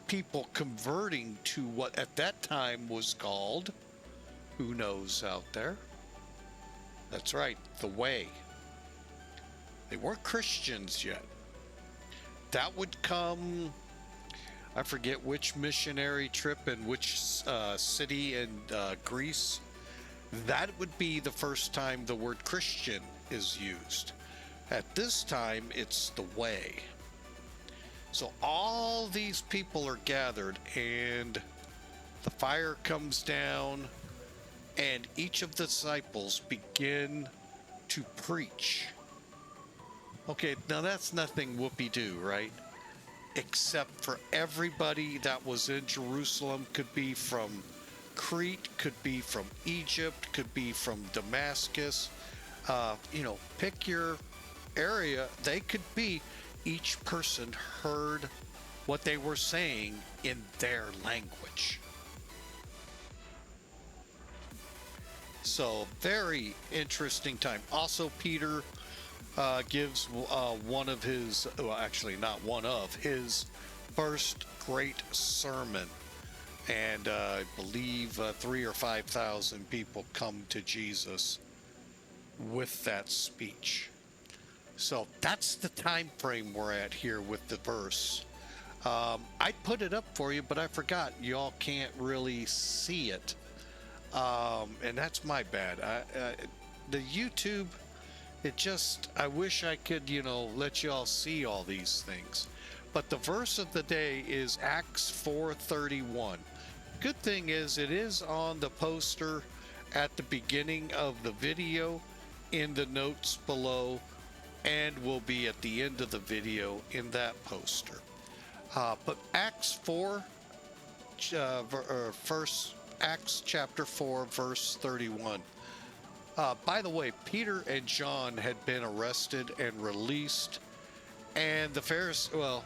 people converting to what at that time was called, who knows out there? That's right, the way. They weren't Christians yet. That would come, I forget which missionary trip and which city in Greece. That would be the first time the word Christian is used. At this time, it's the way. So all these people are gathered, and the fire comes down, and each of the disciples begin to preach. Okay, now that's nothing whoopee-doo, right? Except for everybody that was in Jerusalem, could be from Crete, could be from Egypt, could be from Damascus. You know, pick your area. They could be. Each person heard what they were saying in their language. So, very interesting time. Also, Peter gives one of his, well, actually, not one of his first great sermon. And I believe 3,000 or 5,000 people come to Jesus with that speech. So that's the time frame we're at here with the verse. I put it up for you, but I forgot. Y'all can't really see it. And that's my bad. The YouTube, it just, I wish I could, you know, let y'all see all these things. But the verse of the day is Acts 4:31. Good thing is it is on the poster at the beginning of the video, in the notes below, and will be at the end of the video in that poster. But Acts 4, Acts chapter 4, verse 31. By the way, Peter and John had been arrested and released, and the Pharisees, well,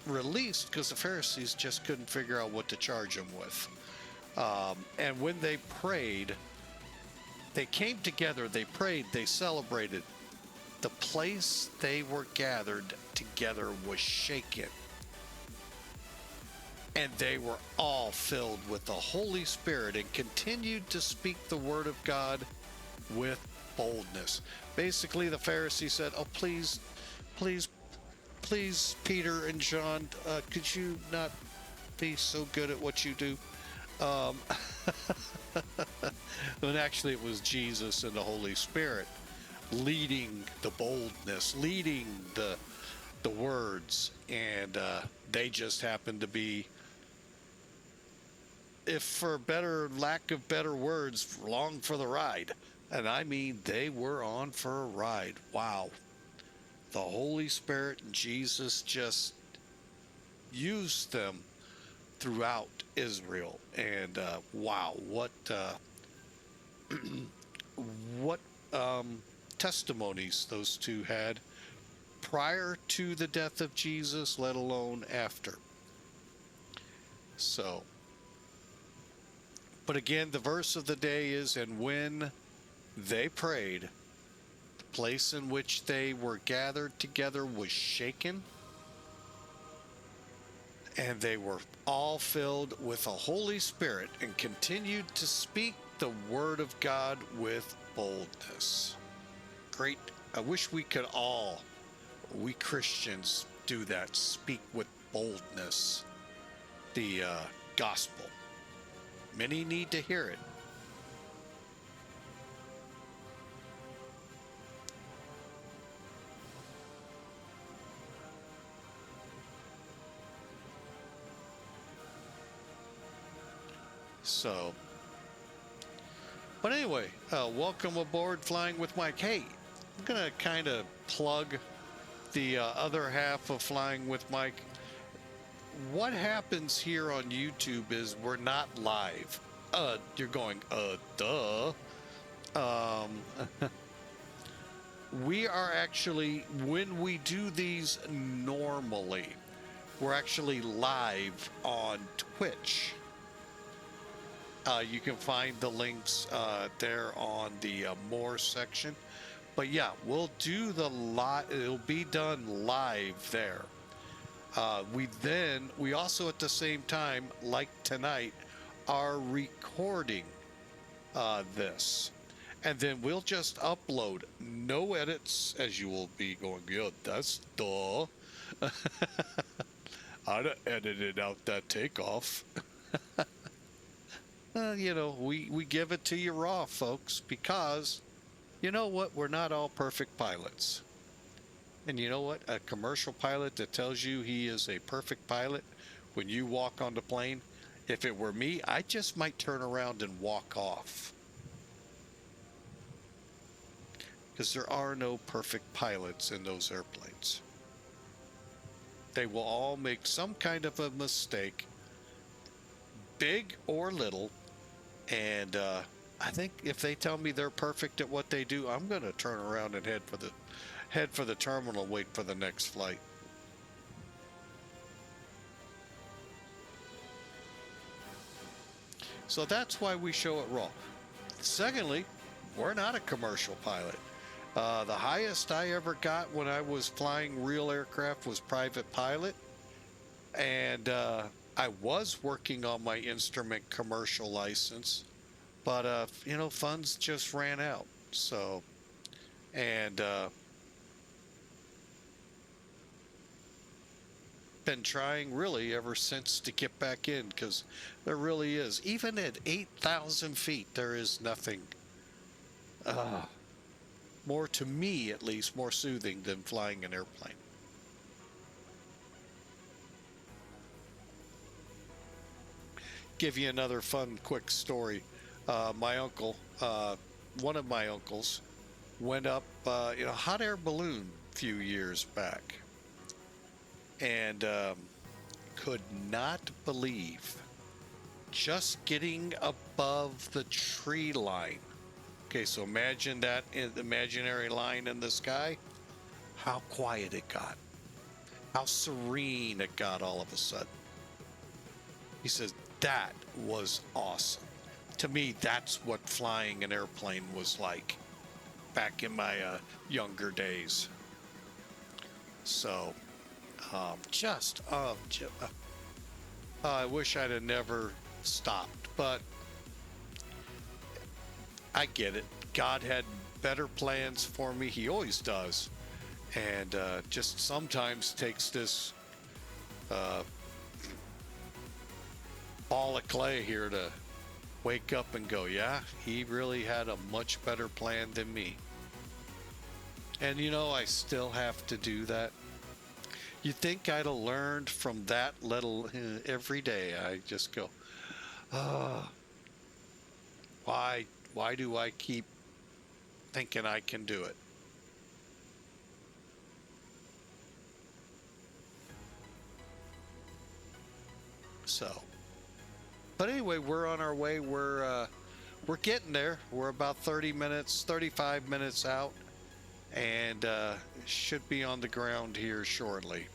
released because the Pharisees just couldn't figure out what to charge them with. And when they prayed, they came together, they prayed, they celebrated. The place they were gathered together was shaken. And they were all filled with the Holy Spirit and continued to speak the word of God with boldness. Basically, the Pharisees said, oh, please, Peter and John, could you not be so good at what you do? But actually, it was Jesus and the Holy Spirit leading the boldness, leading the words, and they just happened to be, if for lack of better words, along for the ride. And I mean, they were on for a ride. Wow. The Holy Spirit and Jesus just used them throughout Israel. And wow, what what testimonies those two had prior to the death of Jesus, let alone after. So, but again, the verse of the day is, and when they prayed, the place in which they were gathered together was shaken, and they were all filled with the Holy Spirit and continued to speak the word of God with boldness. Great. I wish we could all, we Christians, do that. Speak with boldness the gospel. Many need to hear it. So, but anyway, welcome aboard Flying with Mike. Hey, I'm going to kind of plug the other half of Flying with Mike. What happens here on YouTube is we're not live. You're going, duh. We are actually, when we do these normally, we're actually live on Twitch. You can find the links there on the more section. But yeah, we'll do the it'll be done live there. We also at the same time, like tonight, are recording this. And then we'll just upload, no edits, as you will be going, yeah, that's duh. I'd have edited out that takeoff. You know, we give it to you raw, folks, because you know what? We're not all perfect pilots. And you know what? A commercial pilot that tells you he is a perfect pilot, when you walk on the plane, if it were me, I just might turn around and walk off. Because there are no perfect pilots in those airplanes. They will all make some kind of a mistake, big or little. And I think if they tell me they're perfect at what they do, I'm going to turn around and head for the terminal, wait for the next flight. So that's why we show it raw. Secondly, we're not a commercial pilot. The highest I ever got when I was flying real aircraft was private pilot. And I was working on my instrument commercial license. But, you know, funds just ran out. So, and been trying really ever since to get back in, because there really is, even at 8,000 feet, there is nothing more, to me at least, more soothing than flying an airplane. give you another fun, quick story. My uncle, one of my uncles, went up in a hot air balloon a few years back, and could not believe just getting above the tree line. Okay, so imagine that imaginary line in the sky, how quiet it got, how serene it got all of a sudden. He says, that was awesome. To me, that's what flying an airplane was like back in my younger days. So, I wish I'd have never stopped, but I get it. God had better plans for me. He always does. And just sometimes takes this ball of clay here to wake up and go, yeah, he really had a much better plan than me. And you know, I still have to do that. You think I'd have learned from that little every day? I just go, oh, why do I keep thinking I can do it? So, but anyway, we're on our way. We're getting there. We're about 30 minutes, 35 minutes out, and should be on the ground here shortly.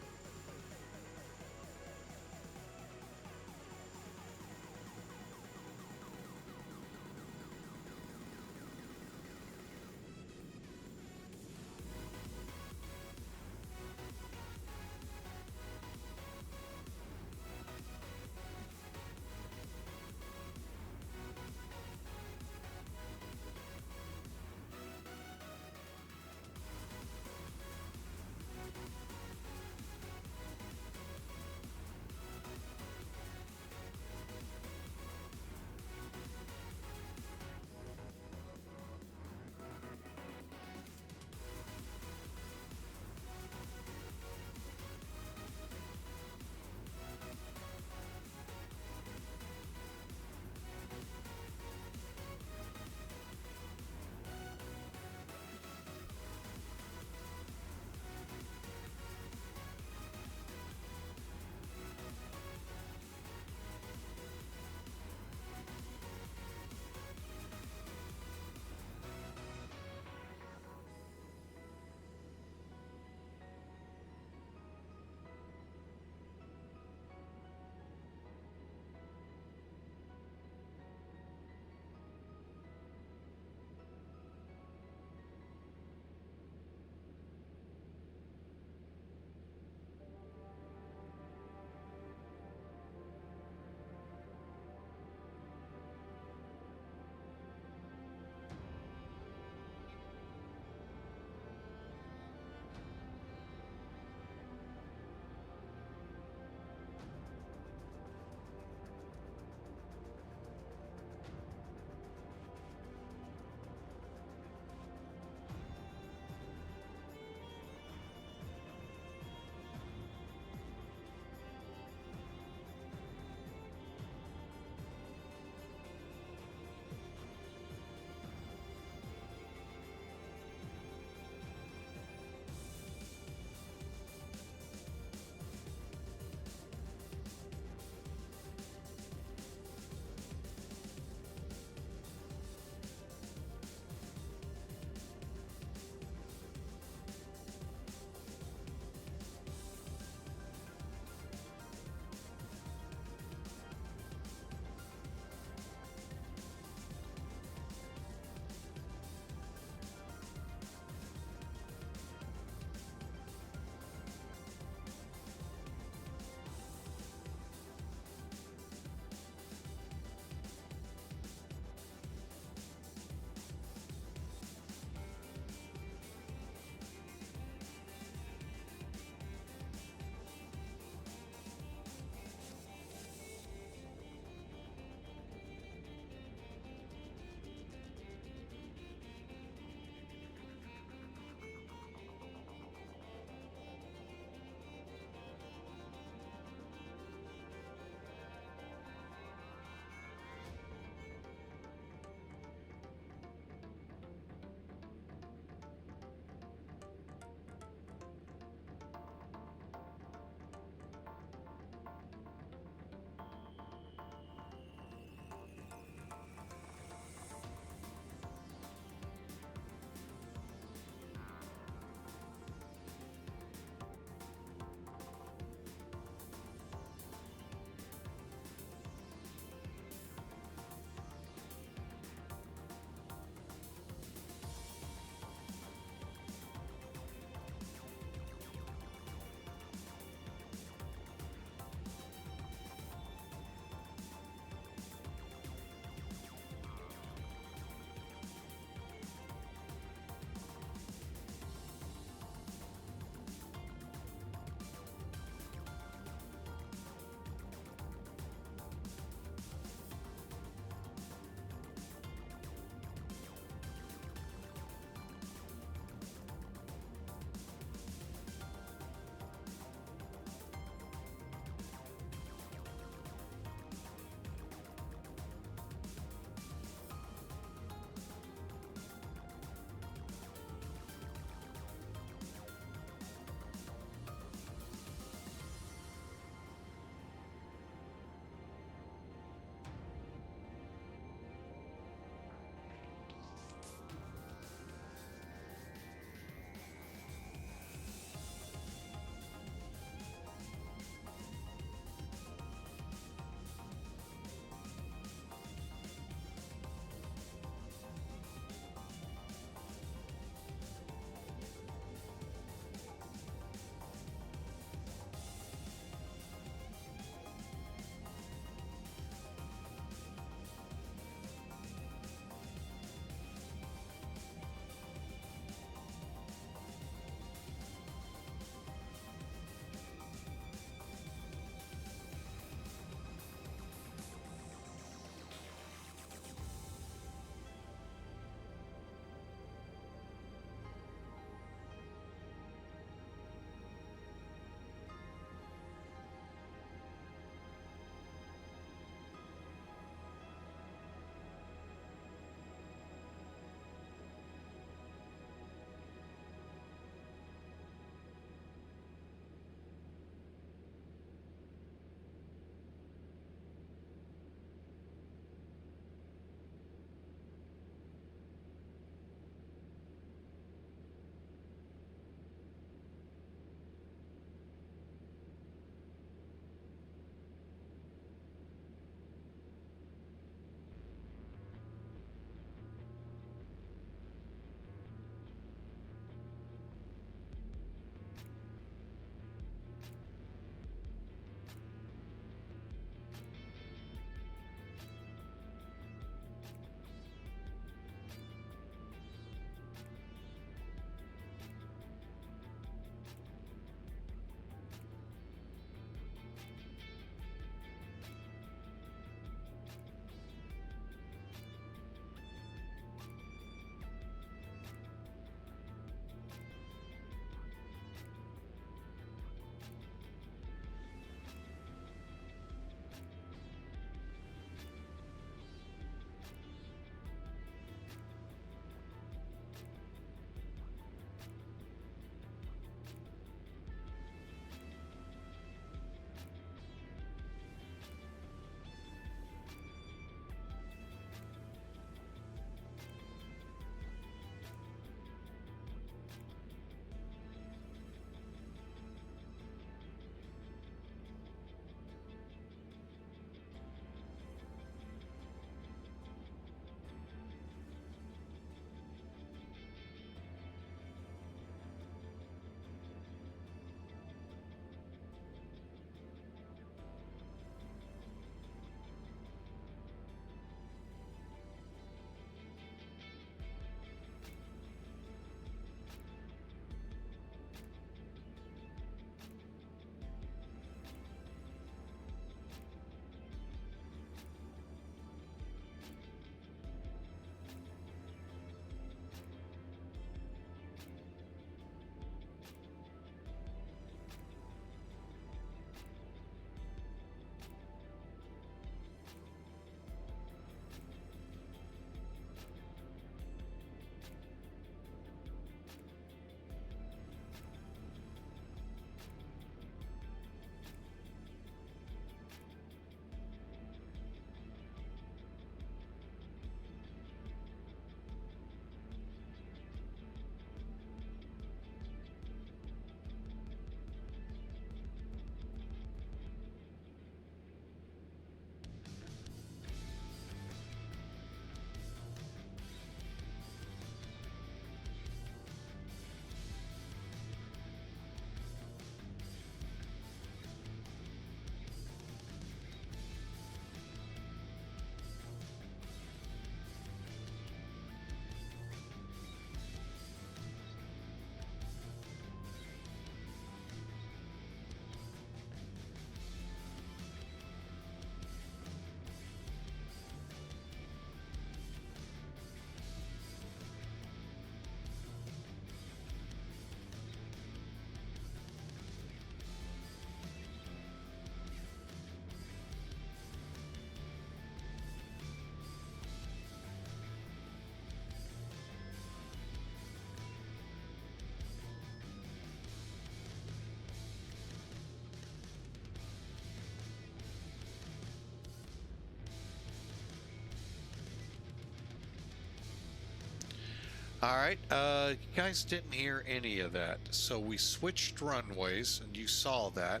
All right, you guys didn't hear any of that. So we switched runways, and you saw that,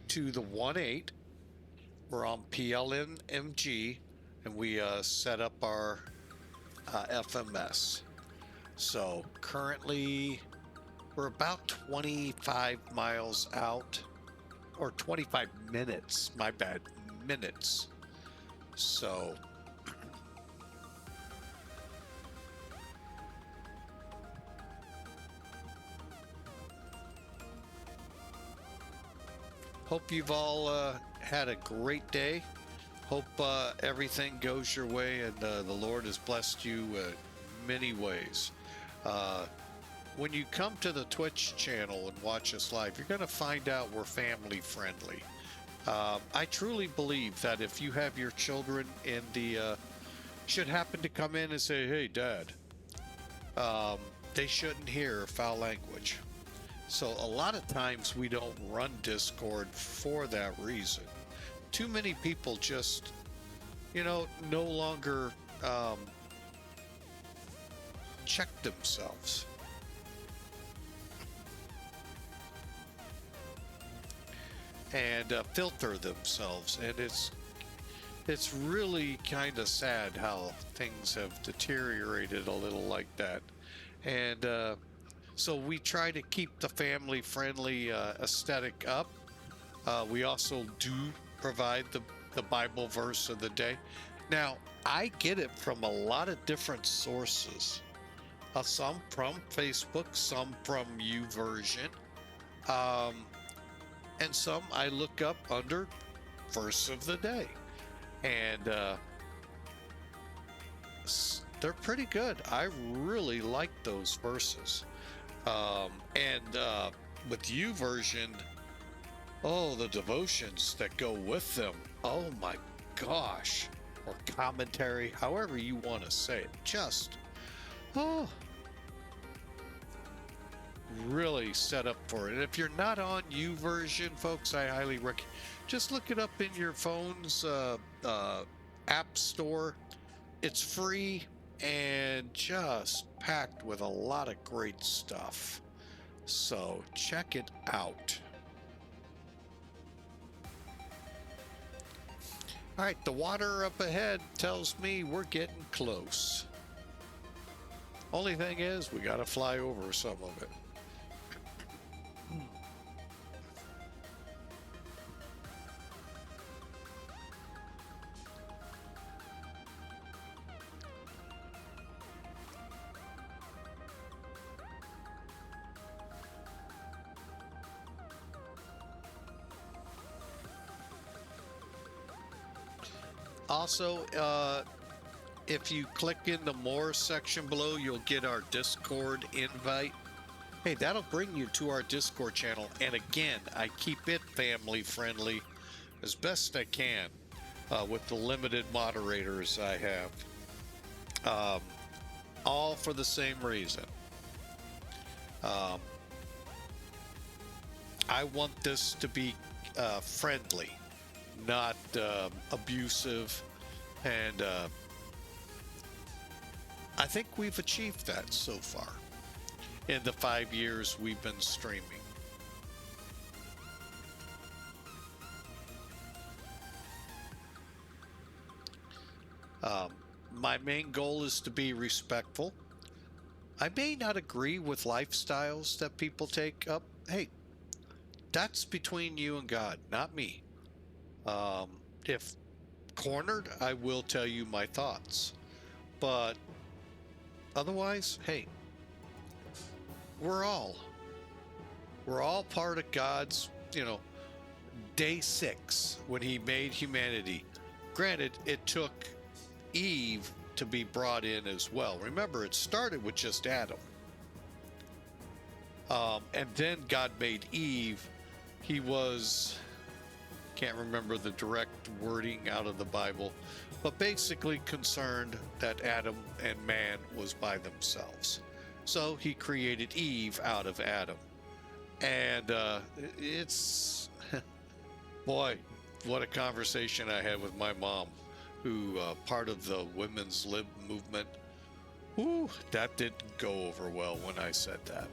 to the 1-8. We're on PLMSB, and we set up our FMS. So currently, we're about 25 miles out, or 25 minutes, my bad, minutes. So hope you've all had a great day. Hope everything goes your way, and the Lord has blessed you many ways. When you come to the Twitch channel and watch us live, you're going to find out we're family friendly. I truly believe that if you have your children in the should happen to come in and say, "Hey, Dad," they shouldn't hear foul language. So a lot of times we don't run Discord for that reason. Too many people just, no longer check themselves. And filter themselves, and it's really kind of sad how things have deteriorated a little like that. And so we try to keep the family friendly aesthetic up. We also do provide the Bible verse of the day. Now, I get it from a lot of different sources. Some from Facebook, some from YouVersion, and some I look up under verse of the day. And they're pretty good. I really like those verses. And with YouVersion, the devotions that go with them, oh my gosh, or commentary, however you want to say it, just really set up for it. And if you're not on YouVersion, folks, I highly recommend just look it up in your phone's app store. It's free and just packed with a lot of great stuff. So check it out. All right, the water up ahead tells me we're getting close. Only thing is, we got to fly over some of it. Also, if you click in the more section below, you'll get our Discord invite. Hey, that'll bring you to our Discord channel. And again, I keep it family friendly as best I can with the limited moderators I have. All for the same reason. I want this to be friendly, not abusive, and I think we've achieved that so far in the 5 years we've been streaming. My main goal is to be respectful. I may not agree with lifestyles that people take up. Hey, that's between you and God, not me. If cornered, I will tell you my thoughts. But otherwise, hey, we're all part of God's, day 6 when he made humanity. Granted, it took Eve to be brought in as well. Remember, it started with just Adam. And then God made Eve. He was, can't remember the direct wording out of the Bible, but basically concerned that Adam and man was by themselves. So he created Eve out of Adam. And it's, boy, what a conversation I had with my mom, who part of the women's lib movement. Ooh, that didn't go over well when I said that.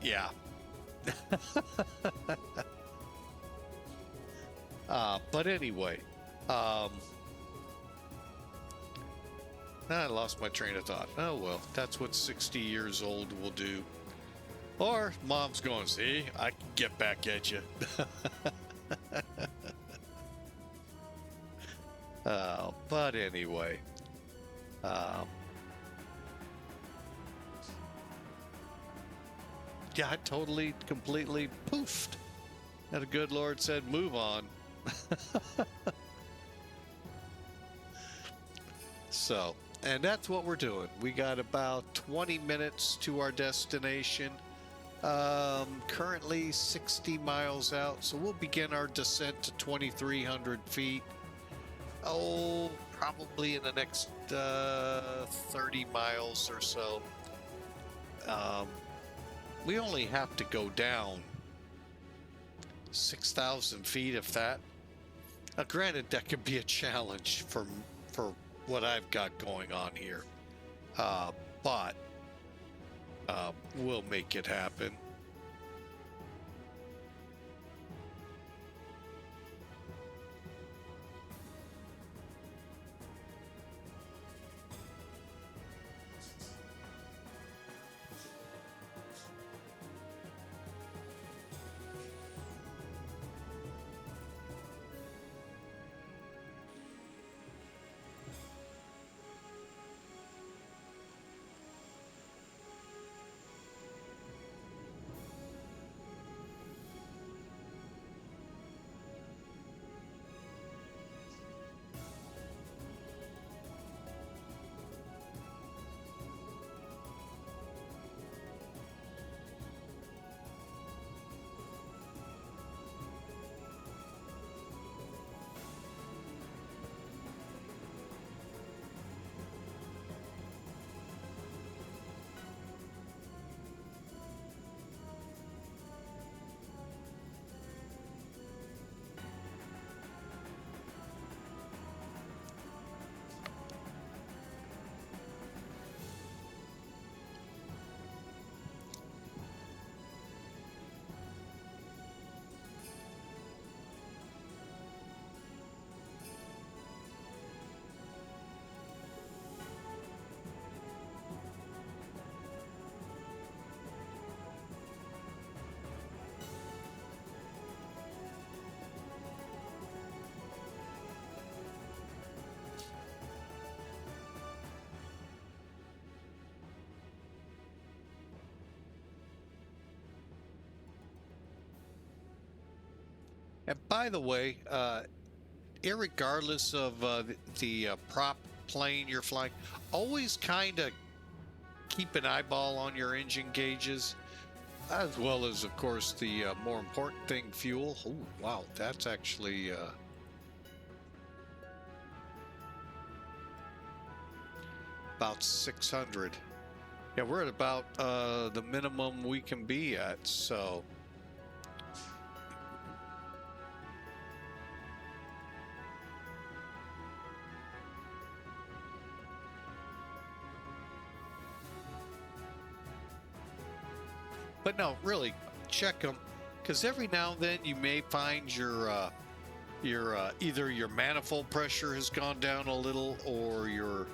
Yeah. But anyway, I lost my train of thought. Oh well, that's what 60 years old will do. Or mom's going, see, I can get back at you. But anyway, yeah, I totally, completely poofed. And the good Lord said, move on. So, and that's what we're doing. We got about 20 minutes to our destination. Currently 60 miles out, so we'll begin our descent to 2,300 feet. Oh, probably in the next 30 miles or so. We only have to go down 6,000 feet, if that. Now, granted, that could be a challenge for what I've got going on here, but we'll make it happen. And by the way, irregardless of the prop plane you're flying, always kind of keep an eyeball on your engine gauges, as well as, of course, the more important thing, fuel. Oh, wow, that's actually about 600. Yeah, we're at about the minimum we can be at, so... But no, really, check them, because every now and then you may find your either your manifold pressure has gone down a little, or your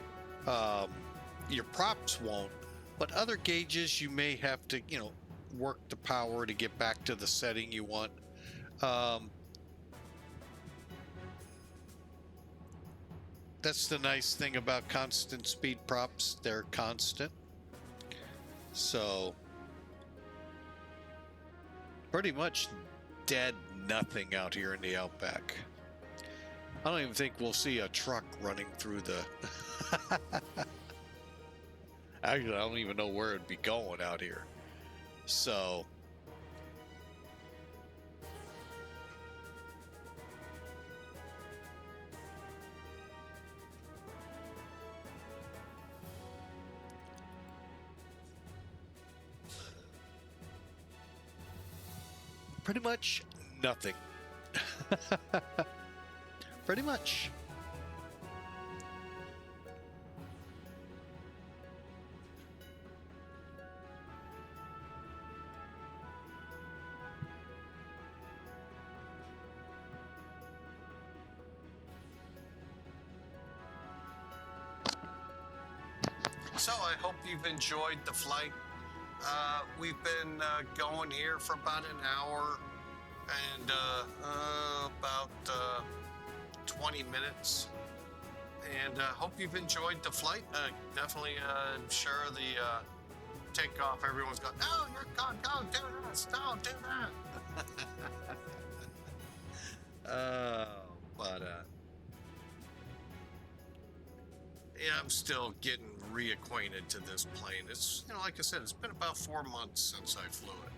props won't. But other gauges you may have to, you know, work the power to get back to the setting you want. That's the nice thing about constant speed props; they're constant. So. Pretty much dead nothing out here in the outback. I don't even think we'll see a truck running through the... Actually, I don't even know where it'd be going out here. So... pretty much nothing. Pretty much. So I hope you've enjoyed the flight. We've been going here for about an hour and about 20 minutes. And hope you've enjoyed the flight. Definitely sure the takeoff, everyone's going, no, you're going, don't do this, don't do that. But yeah, I'm still getting reacquainted to this plane. It's, you know, like I said, it's been about 4 months since I flew it.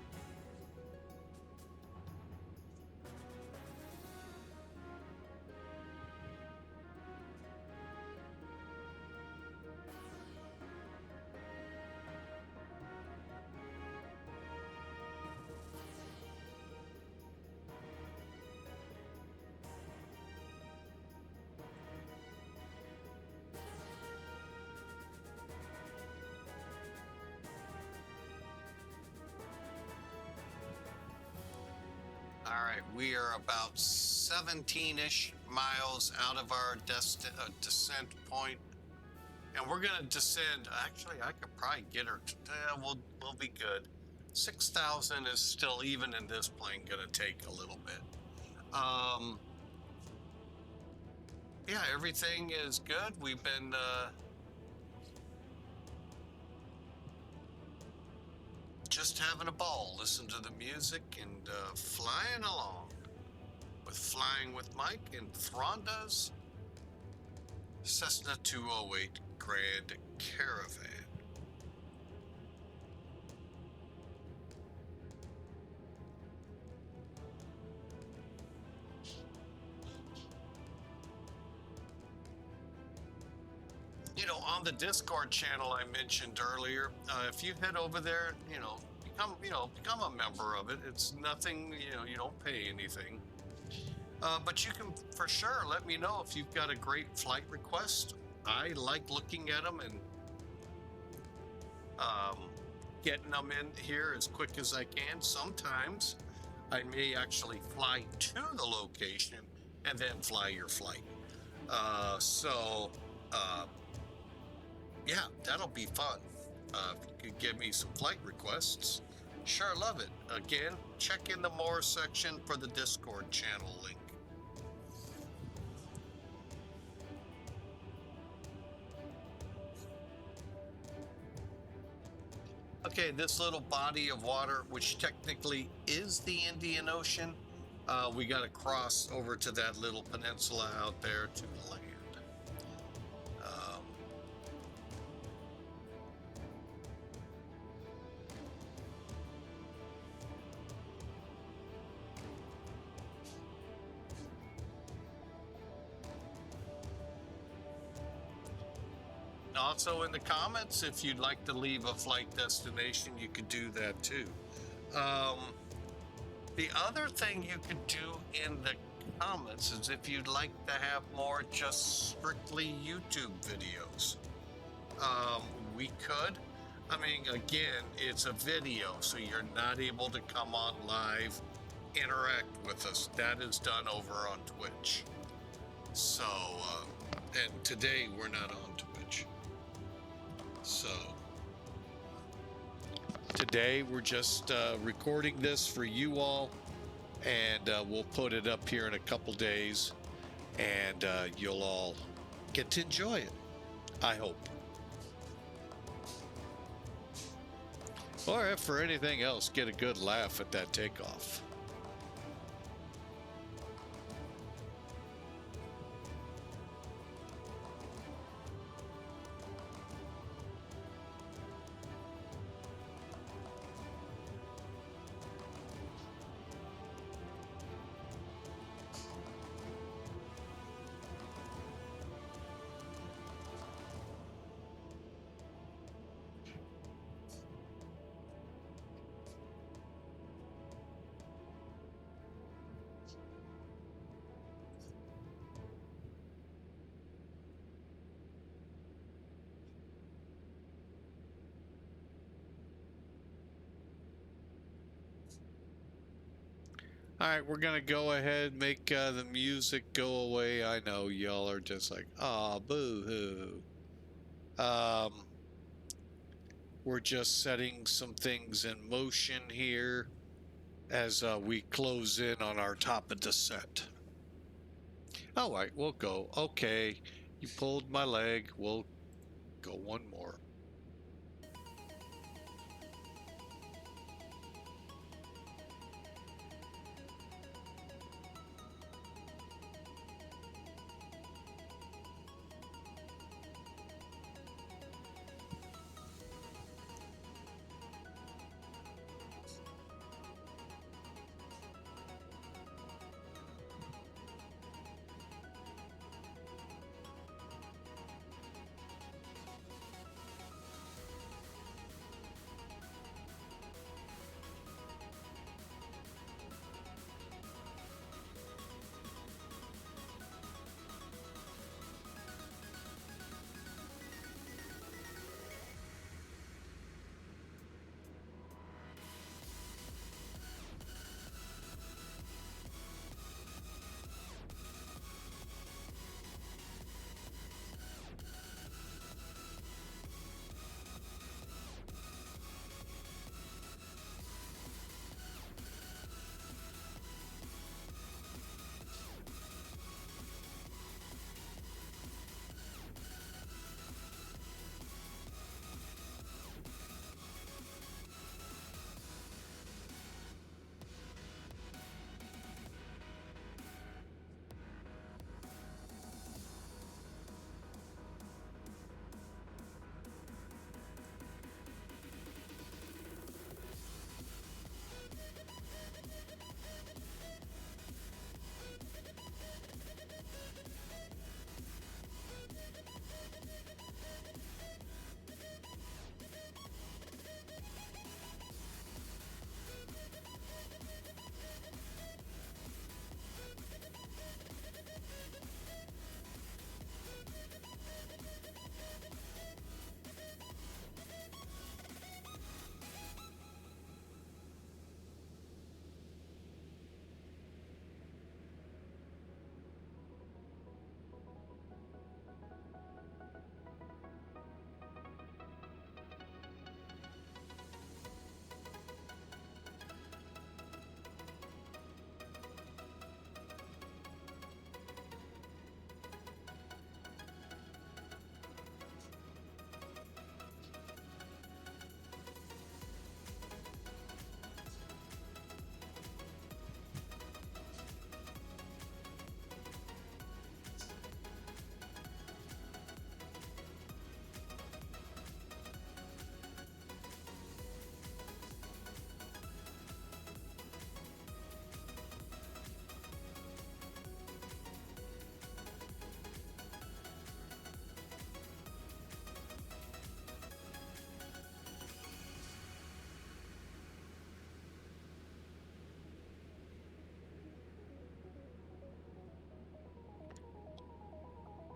All right, we are about 17-ish miles out of our descent point, and we're gonna descend. Actually, I could probably get her. We'll be good. 6,000 is still, even in this plane, gonna take a little bit. Yeah, everything is good. We've been just having a ball, listen to the music and flying along with Flying with Mike and Thranda's Cessna 208 Grand Caravan. You know, on the Discord channel I mentioned earlier, if you head over there, become a member of it. It's nothing, you don't pay anything. But you can for sure let me know if you've got a great flight request. I like looking at them and getting them in here as quick as I can. Sometimes I may actually fly to the location and then fly your flight. Yeah, that'll be fun. If you could give me some flight requests, sure, love it. Again, check in the more section for the Discord channel link. Okay, this little body of water, which technically is the Indian Ocean, we got to cross over to that little peninsula out there to the land. Also in the comments, if you'd like to leave a flight destination, you could do that too. The other thing you could do in the comments is if you'd like to have more just strictly YouTube videos. We could. I mean, again, it's a video, so you're not able to come on live, interact with us. That is done over on Twitch. So, and today we're not on Twitch. So today we're just recording this for you all, and we'll put it up here in a couple days, and you'll all get to enjoy it, I hope. Or if for anything else, get a good laugh at that takeoff. All right, we're going to go ahead and make the music go away. I know y'all are just like, oh, boo-hoo. We're just setting some things in motion here as we close in on our top of descent. All right, we'll go. Okay, you pulled my leg. We'll go one more.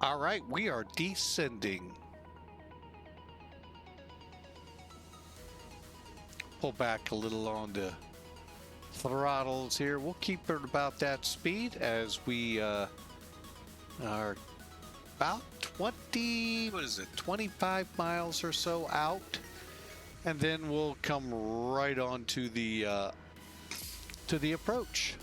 All right, we are descending. Pull back a little on the throttles here. We'll keep it about that speed as we are about 25 miles or so out. And then we'll come right on to the approach.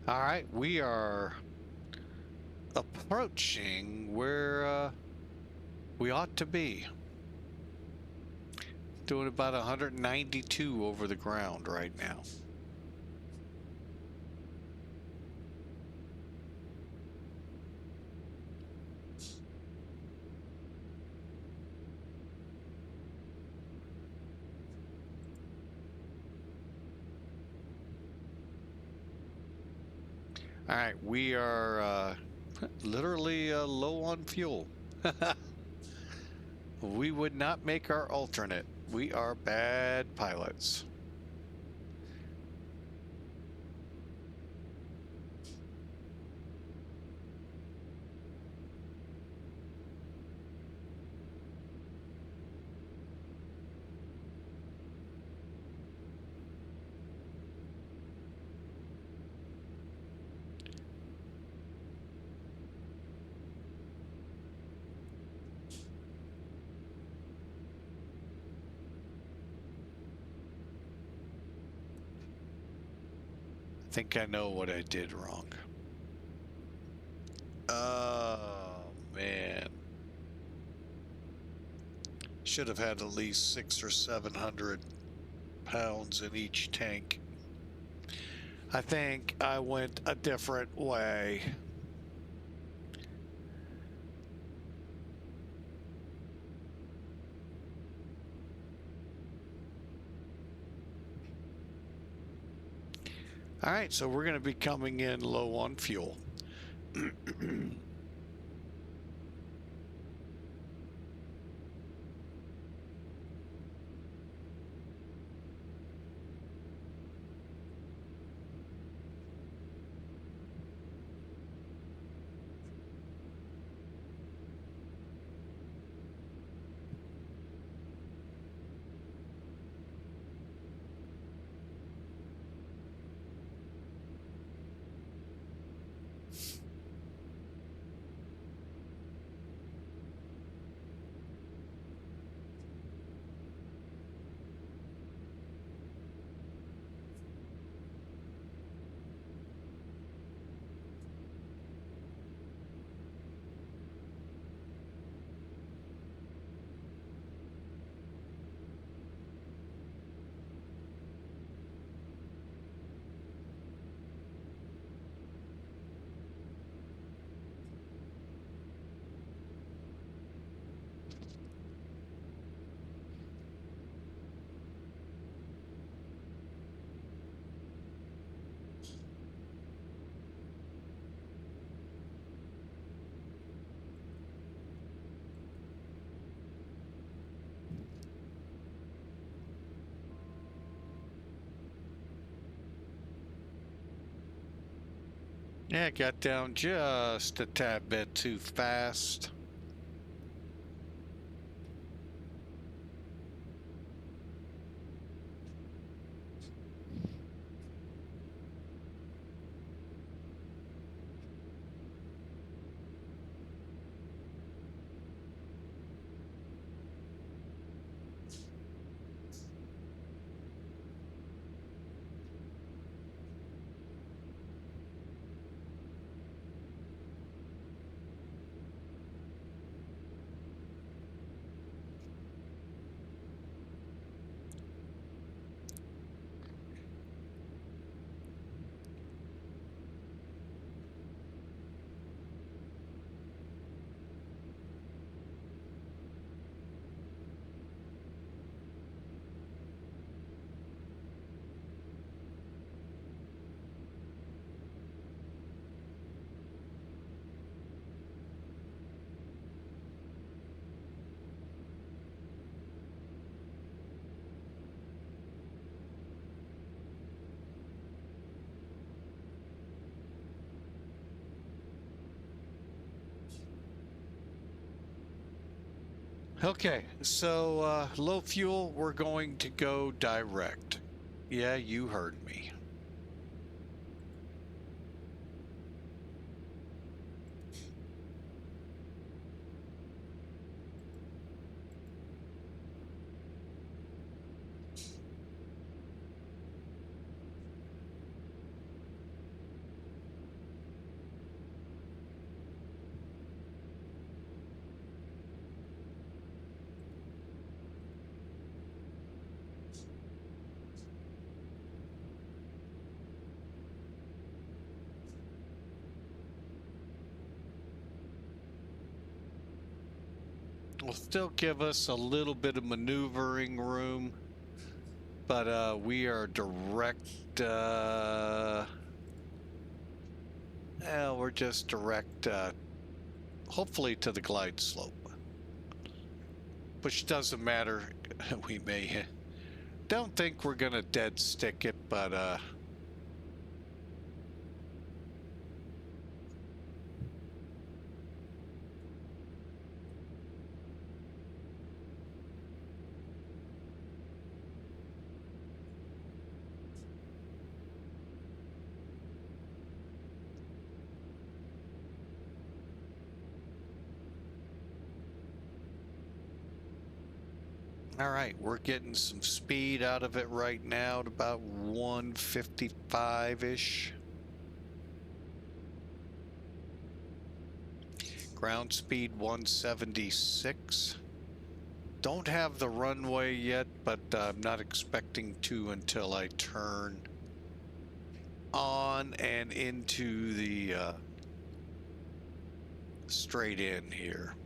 All right, we are approaching where we ought to be. Doing about 192 over the ground right now. All right, we are literally low on fuel. We would not make our alternate. We are bad pilots. I think I know what I did wrong. Oh, man. Should have had at least 600 or 700 pounds in each tank. I think I went a different way. All right, so we're going to be coming in low on fuel. Yeah, it got down just a tad bit too fast. Okay, so low fuel, we're going to go direct. Yeah, you heard me. Will still give us a little bit of maneuvering room, but we are direct. We're just direct, hopefully to the glide slope. Which doesn't matter. We may... Don't think we're gonna dead stick it, but all right, we're getting some speed out of it right now at about 155-ish. Ground speed 176. Don't have the runway yet, but I'm not expecting to until I turn on and into the straight in here.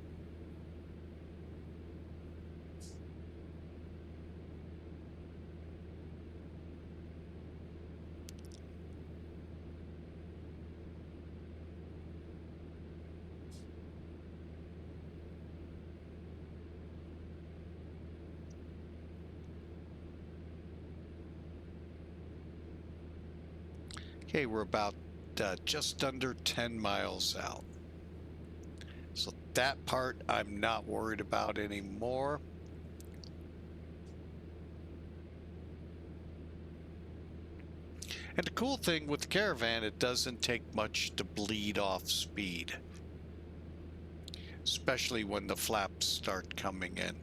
Okay, we're about just under 10 miles out. So that part I'm not worried about anymore. And the cool thing with the Caravan, it doesn't take much to bleed off speed, especially when the flaps start coming in.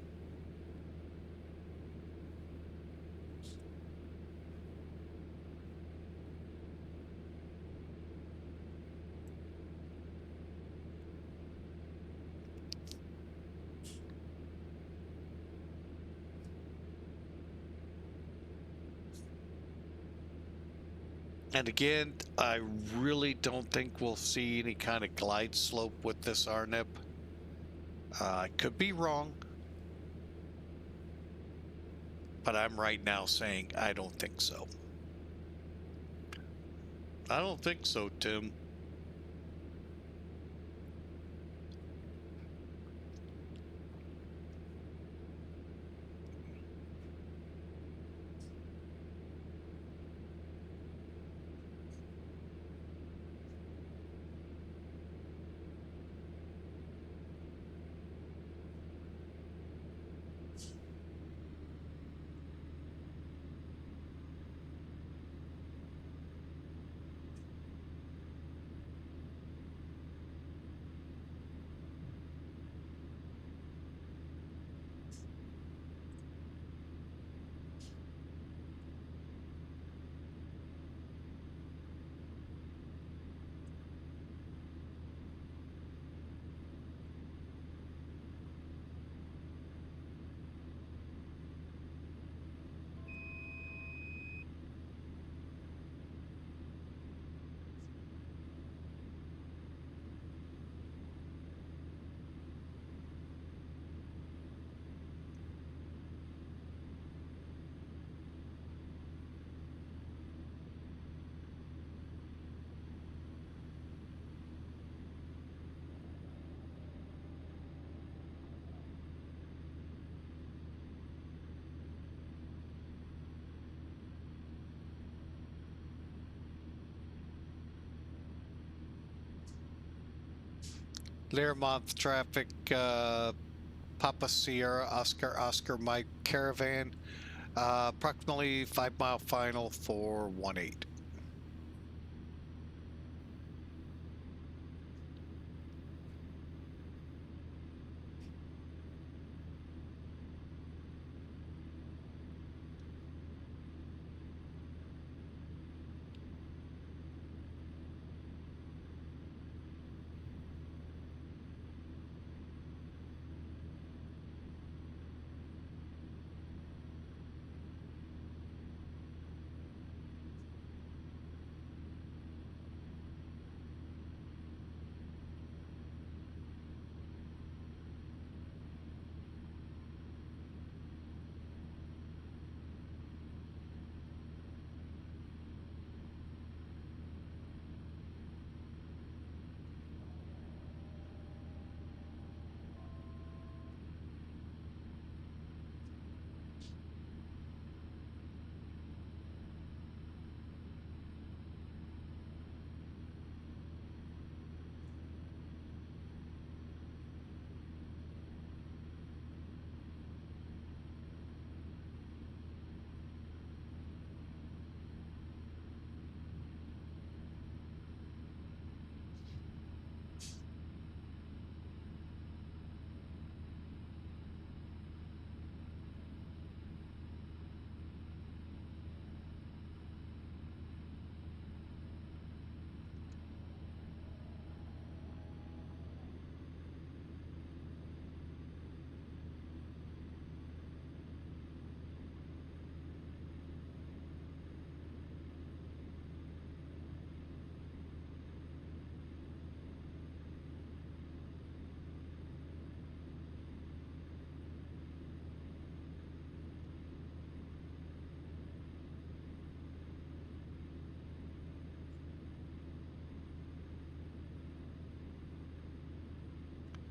And again, I really don't think we'll see any kind of glide slope with this RNIP. I could be wrong, but I'm right now saying I don't think so. I don't think so, Tim. Learmonth traffic, Papa Sierra, Oscar Mike Caravan, approximately 5-mile final for 18.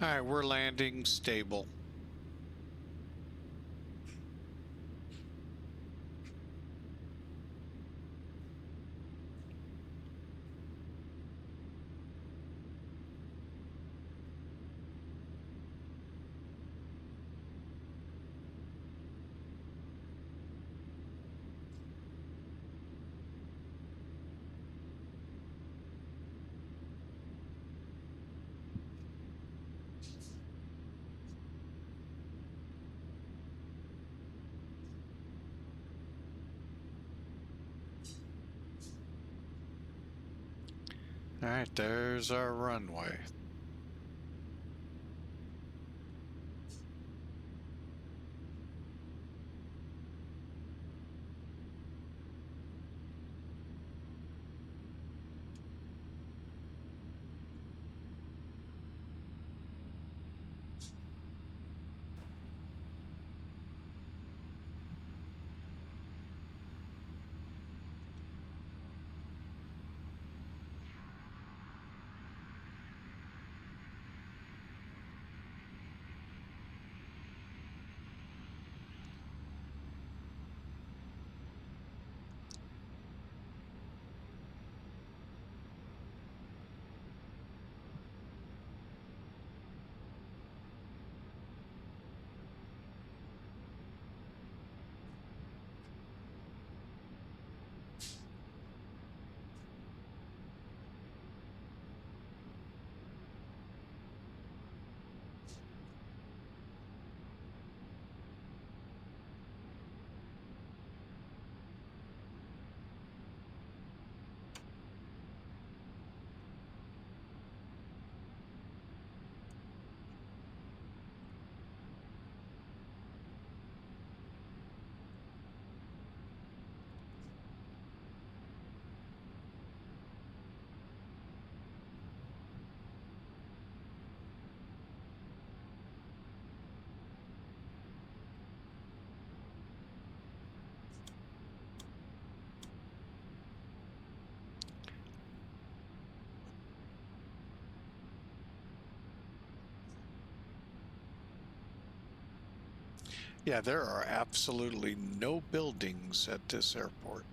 All right, we're landing stable. All right, there's our runway. Yeah, there are absolutely no buildings at this airport.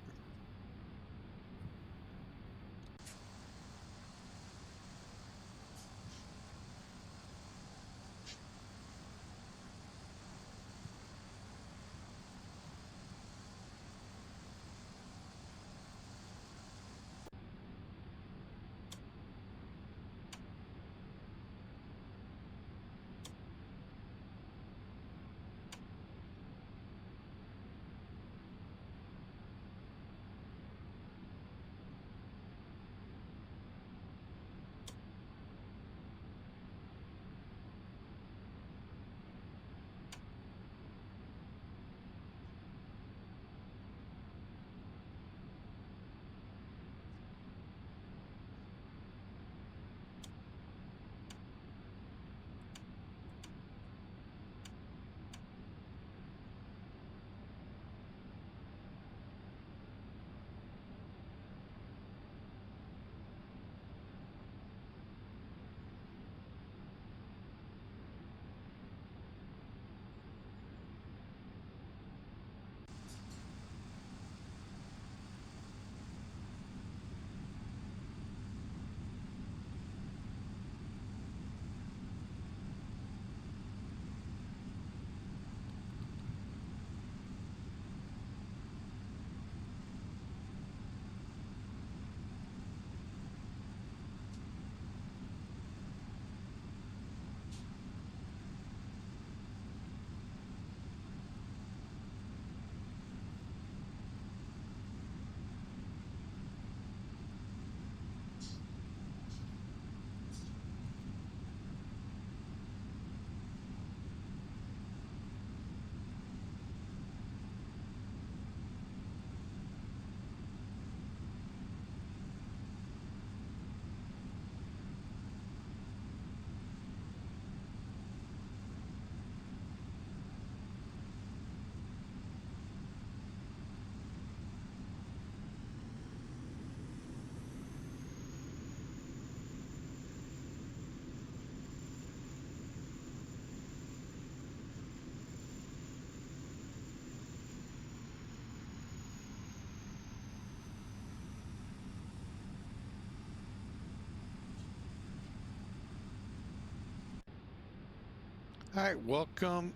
All right, welcome.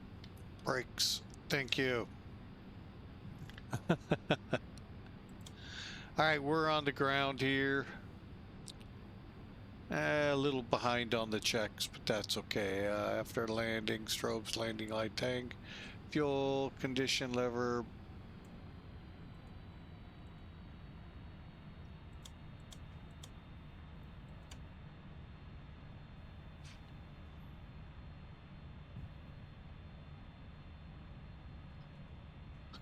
Brakes. Thank you. All right, we're on the ground here. A little behind on the checks, but that's okay. After landing, strobes, landing light, tank, fuel, condition lever.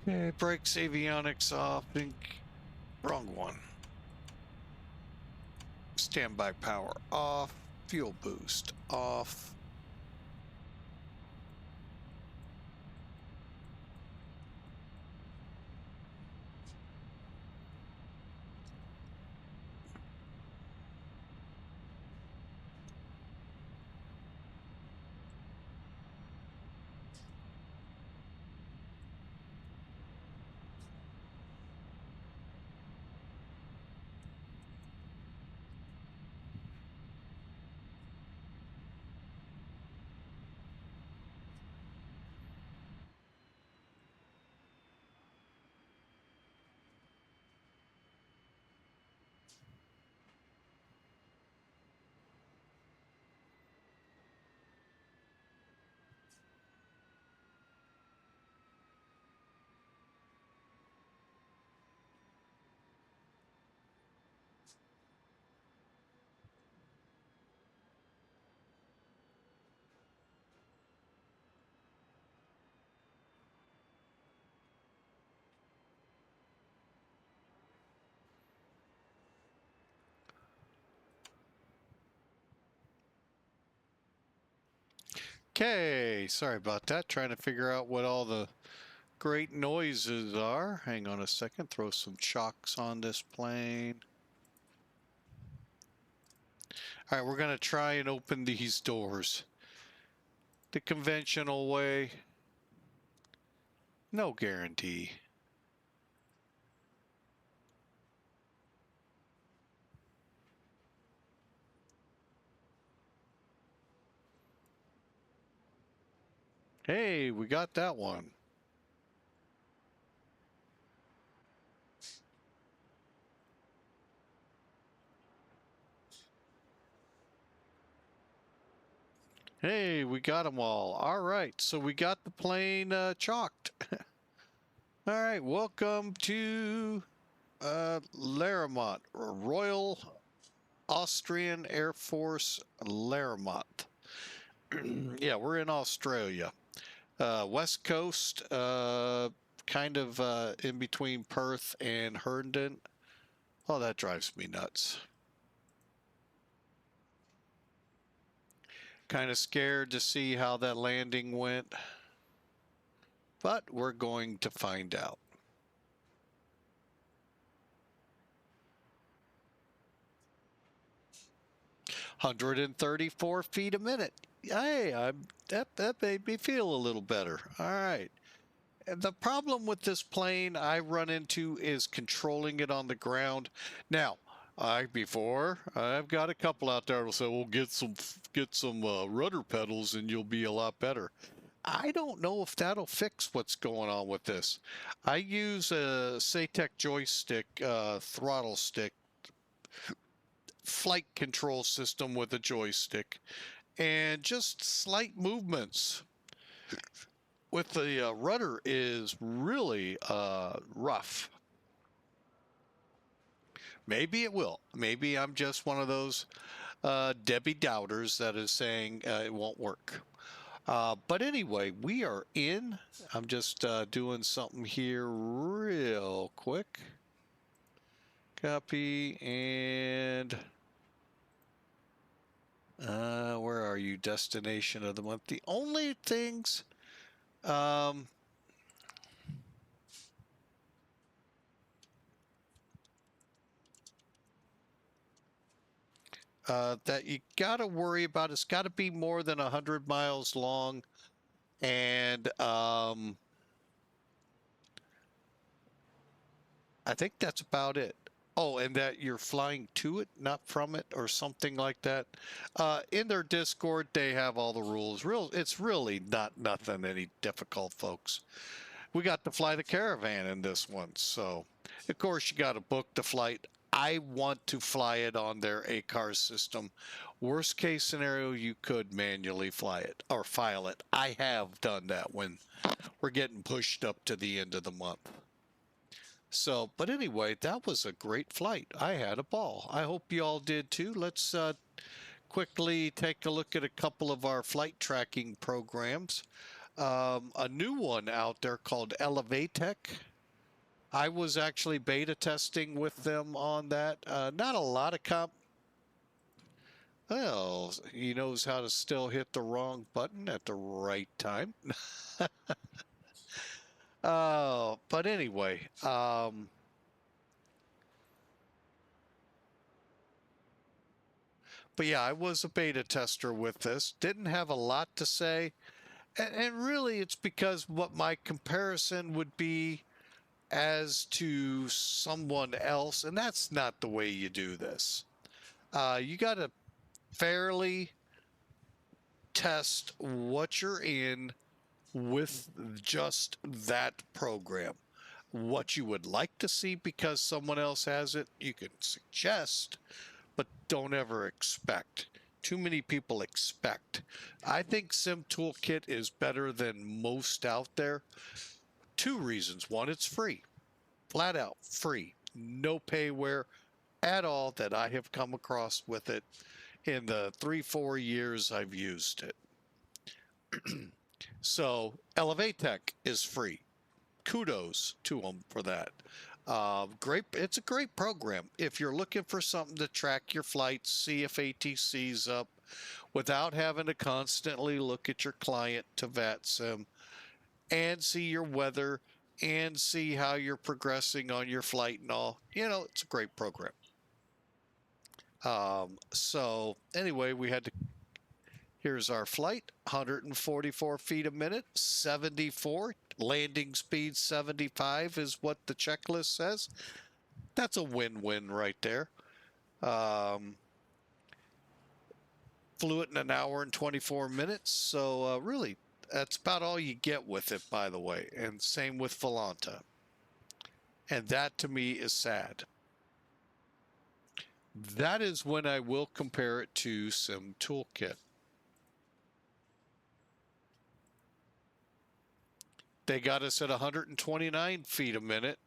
Okay, brakes, avionics off. Wrong one. Standby power off. Fuel boost off. Okay, sorry about that. Trying to figure out what all the great noises are. Hang on a second. Throw some chocks on this plane. All right, we're going to try and open these doors the conventional way. No guarantee. Hey, we got that one. Hey, we got them all. All right, so we got the plane chalked. All right, welcome to Learmonth, Royal Austrian Air Force Learmonth. Yeah, we're in Australia. West Coast, kind of in between Perth and Herndon. Oh, that drives me nuts. Kind of scared to see how that landing went, but we're going to find out. "134 feet a minute." Hey, that made me feel a little better. All right. The problem with this plane I run into is controlling it on the ground. Now, before I've got a couple out there that'll say, "Well, get some rudder pedals and you'll be a lot better." I don't know if that'll fix what's going on with this. I use a SATEC joystick, throttle stick, flight control system with a joystick, and just slight movements with the rudder is really rough. Maybe it will. Maybe I'm just one of those Debbie doubters that is saying it won't work. But anyway, we are in. I'm just doing something here real quick. Copy and where are you? Destination of the month. The only things that you got to worry about, it's got to be more than 100 miles long, and I think that's about it. Oh, and that you're flying to it, not from it, or something like that. In their Discord, they have all the rules. It's really not nothing any difficult, folks. We got to fly the Caravan in this one, so of course you got to book the flight. I want to fly it on their ACAR system. Worst case scenario, you could manually fly it or file it. I have done that when we're getting pushed up to the end of the month. So, but anyway, that was a great flight. I had a ball. I hope you all did too. Let's quickly take a look at a couple of our flight tracking programs. A new one out there called Elevatech. I was actually beta testing with them on that. Not a lot of well, he knows how to still hit the wrong button at the right time. But anyway, but yeah, I was a beta tester with this. Didn't have a lot to say. And really, it's because what my comparison would be as to someone else, and that's not the way you do this. You got to fairly test what you're in with just that program. What you would like to see because someone else has it, you can suggest, but don't ever expect. Too many people expect. I think Sim Toolkit is better than most out there. Two reasons. One, it's free. Flat out free. No payware at all that I have come across with it in the 3-4 years I've used it. So Elevatech is free. Kudos to them for that. Great. It's a great program. If you're looking for something to track your flights, see if ATC's up without having to constantly look at your client to VATSIM and see your weather and see how you're progressing on your flight and all, it's a great program. So anyway, here's our flight, 144 feet a minute, 74, landing speed 75 is what the checklist says. That's a win-win right there. Flew it in an hour and 24 minutes, so really, that's about all you get with it, by the way, and same with Volanta. And that, to me, is sad. That is when I will compare it to Sim Toolkit. They got us at 129 feet a minute,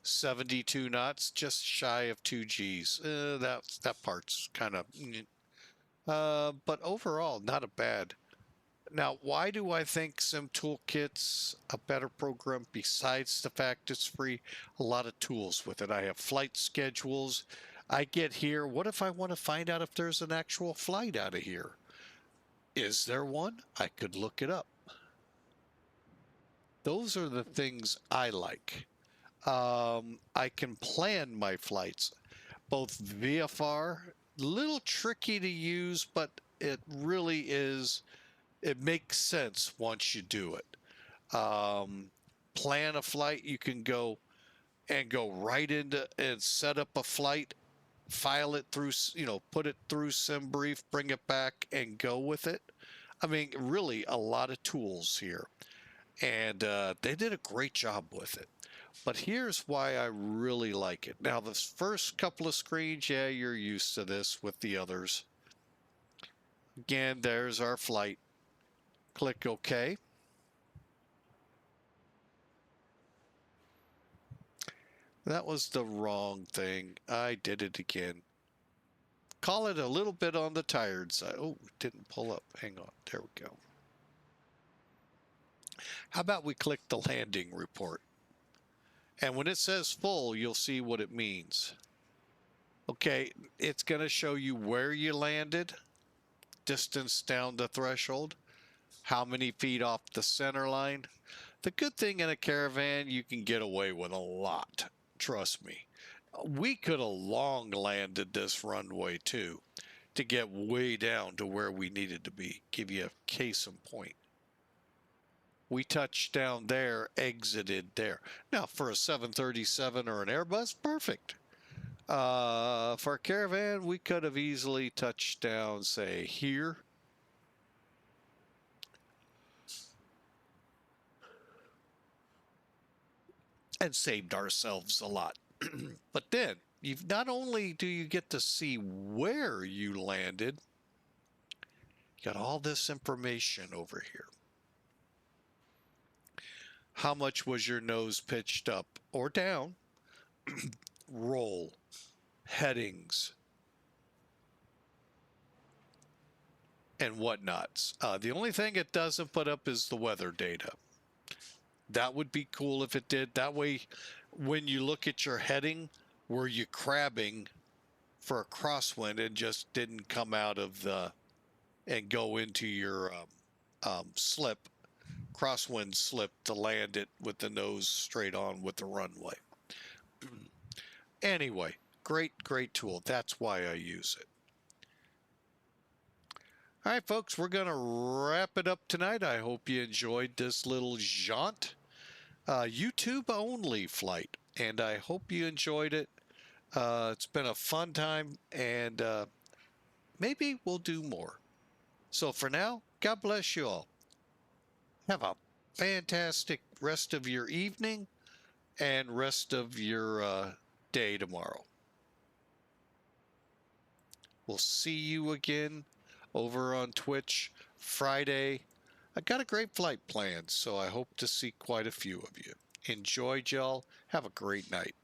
72 knots, just shy of 2 Gs. That part's kind of, but overall, not a bad. Now, why do I think Sim Toolkit's a better program besides the fact it's free? A lot of tools with it. I have flight schedules. I get here. What if I want to find out if there's an actual flight out of here? Is there one? I could look it up. Those are the things I like. I can plan my flights, both VFR, little tricky to use, but it really is, it makes sense once you do it. Plan a flight, you can go right into and set up a flight, file it through, put it through SimBrief, bring it back and go with it. I mean, really a lot of tools here. And they did a great job with it. But here's why I really like it. Now, the first couple of screens, yeah, you're used to this with the others. Again, there's our flight. Click OK. That was the wrong thing. I did it again. Call it a little bit on the tired side. Oh, it didn't pull up. Hang on. There we go. How about we click the landing report? And when it says full, you'll see what it means. Okay, it's going to show you where you landed, distance down the threshold, how many feet off the center line. The good thing in a Caravan, you can get away with a lot. Trust me. We could have long landed this runway too to get way down to where we needed to be. Give you a case in point. We touched down there, exited there. Now, for a 737 or an Airbus, perfect. For a Caravan, we could have easily touched down, say, here. And saved ourselves a lot. But then, you've not only do you get to see where you landed, you got all this information over here. How much was your nose pitched up or down? Roll, headings, and whatnots. The only thing it doesn't put up is the weather data. That would be cool if it did. That way, when you look at your heading, were you crabbing for a crosswind and just didn't come out of the and go into your slip, crosswind slip to land it with the nose straight on with the runway. Anyway, great tool. That's why I use it. All right, folks, we're going to wrap it up tonight. I hope you enjoyed this little jaunt, YouTube only flight, and I hope you enjoyed it. It's been a fun time, and maybe we'll do more. So for now, God bless you all. Have a fantastic rest of your evening and rest of your day tomorrow. We'll see you again over on Twitch Friday. I got a great flight planned, so I hope to see quite a few of you. Enjoy, y'all. Have a great night.